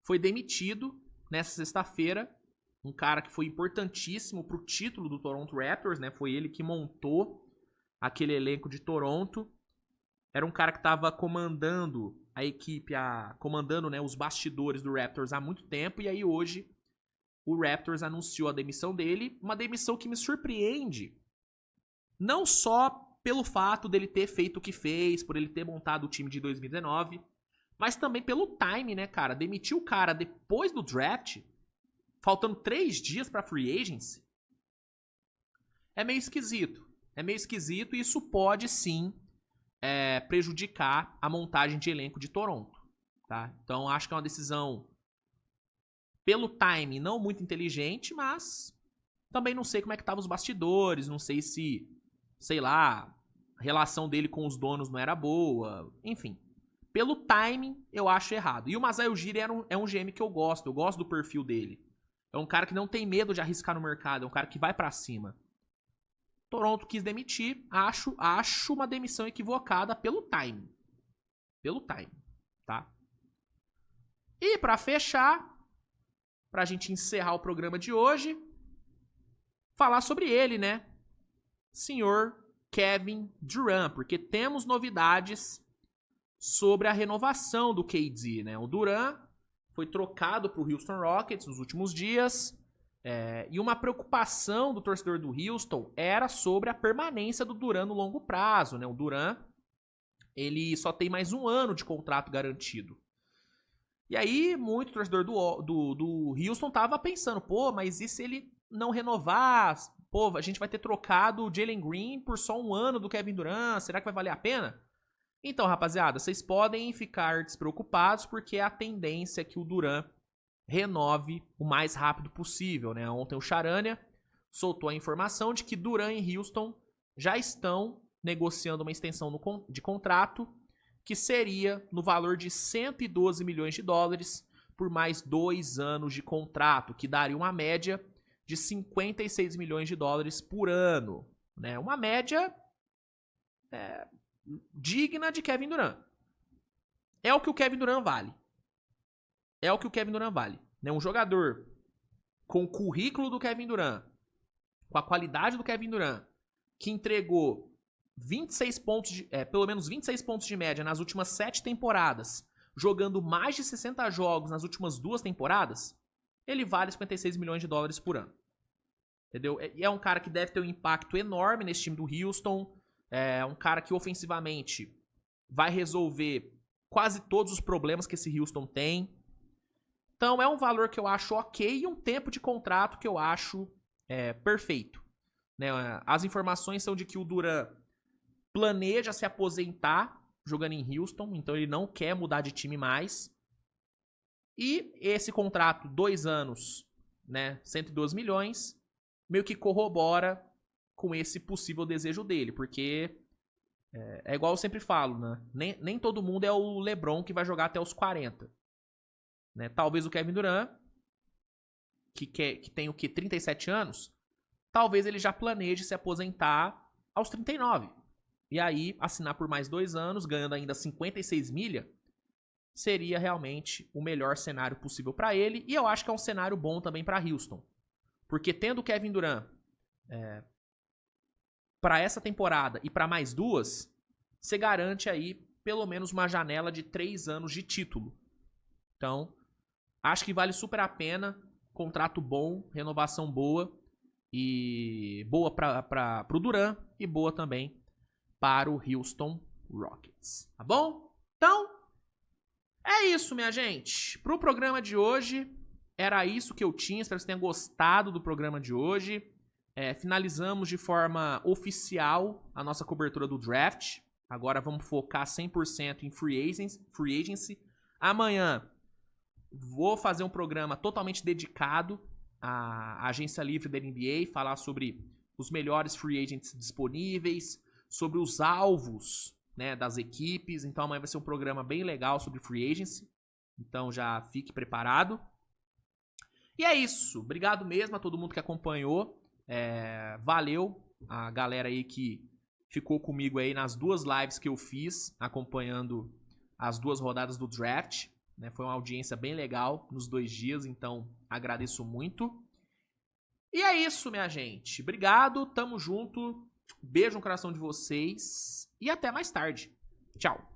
foi demitido nessa sexta-feira. Um cara que foi importantíssimo pro título do Toronto Raptors, né? Foi ele que montou aquele elenco de Toronto. Era um cara que estava comandando a equipe, comandando, né, os bastidores do Raptors há muito tempo. E aí hoje o Raptors anunciou a demissão dele. Uma demissão que me surpreende. Não só pelo fato dele ter feito o que fez, por ele ter montado o time de 2019, mas também pelo time, né, cara? Demitir o cara depois do draft, faltando 3 dias pra free agency, é meio esquisito. É meio esquisito e isso pode, sim, prejudicar a montagem de elenco de Toronto, tá? Então, acho que é uma decisão, pelo time, não muito inteligente, mas também não sei como é que estavam os bastidores, não sei se, sei lá, a relação dele com os donos não era boa, enfim. Pelo timing, eu acho errado. E o Masai Ujiri é um GM que eu gosto do perfil dele. É um cara que não tem medo de arriscar no mercado, é um cara que vai pra cima. Toronto quis demitir, acho uma demissão equivocada pelo timing. Pelo timing, tá? E pra fechar, pra gente encerrar o programa de hoje, falar sobre ele, né? Senhor Kevin Durant, porque temos novidades sobre a renovação do KD, né? O Durant foi trocado para o Houston Rockets nos últimos dias, e uma preocupação do torcedor do Houston era sobre a permanência do Durant no longo prazo, né? O Durant, ele só tem mais 1 ano de contrato garantido. E aí, muito torcedor do Houston tava pensando, pô, mas e se ele não renovar? Pô, a gente vai ter trocado o Jalen Green por só 1 ano do Kevin Durant, será que vai valer a pena? Então, rapaziada, vocês podem ficar despreocupados porque a tendência é que o Durant renove o mais rápido possível, né? Ontem o Charania soltou a informação de que Durant e Houston já estão negociando uma extensão de contrato que seria no valor de 112 milhões de dólares por mais 2 anos de contrato, que daria uma média de 56 milhões de dólares por ano, né? Uma média digna de Kevin Durant. É o que o Kevin Durant vale. É o que o Kevin Durant vale. Né? Um jogador com o currículo do Kevin Durant, com a qualidade do Kevin Durant, que entregou 26 pontos pelo menos 26 pontos de média nas últimas 7 temporadas, jogando mais de 60 jogos nas últimas 2 temporadas, ele vale 56 milhões de dólares por ano. Entendeu? E é um cara que deve ter um impacto enorme nesse time do Houston. É um cara que ofensivamente vai resolver quase todos os problemas que esse Houston tem. Então é um valor que eu acho ok e um tempo de contrato que eu acho perfeito. Né? As informações são de que o Durant planeja se aposentar jogando em Houston, então ele não quer mudar de time mais. E esse contrato, 2 anos, né, 112 milhões, meio que corrobora com esse possível desejo dele, porque é igual eu sempre falo, né? Nem todo mundo é o LeBron que vai jogar até os 40. Né? Talvez o Kevin Durant, que tem o que, 37 anos, talvez ele já planeje se aposentar aos 39. E aí, assinar por mais 2 anos, ganhando ainda 56 milha, seria realmente o melhor cenário possível para ele. E eu acho que é um cenário bom também para Houston. Porque tendo o Kevin Durant para essa temporada e para mais 2, você garante aí pelo menos uma janela de 3 anos de título. Então, acho que vale super a pena. Contrato bom, renovação boa. E boa para o Durant e boa também para o Houston Rockets. Tá bom? Então, é isso, minha gente. Pro programa de hoje, era isso que eu tinha. Espero que vocês tenham gostado do programa de hoje. Finalizamos de forma oficial a nossa cobertura do draft. Agora vamos focar 100% em free agency. Amanhã vou fazer um programa totalmente dedicado à agência livre da NBA, falar sobre os melhores free agents disponíveis, sobre os alvos, né, das equipes. Então amanhã vai ser um programa bem legal sobre free agency. Então já fique preparado. E é isso. Obrigado mesmo a todo mundo que acompanhou. Valeu a galera aí que ficou comigo aí nas 2 lives que eu fiz, acompanhando as 2 rodadas do draft. Né? Foi uma audiência bem legal nos 2 dias, então agradeço muito. E é isso, minha gente. Obrigado, tamo junto. Beijo no coração de vocês e até mais tarde. Tchau.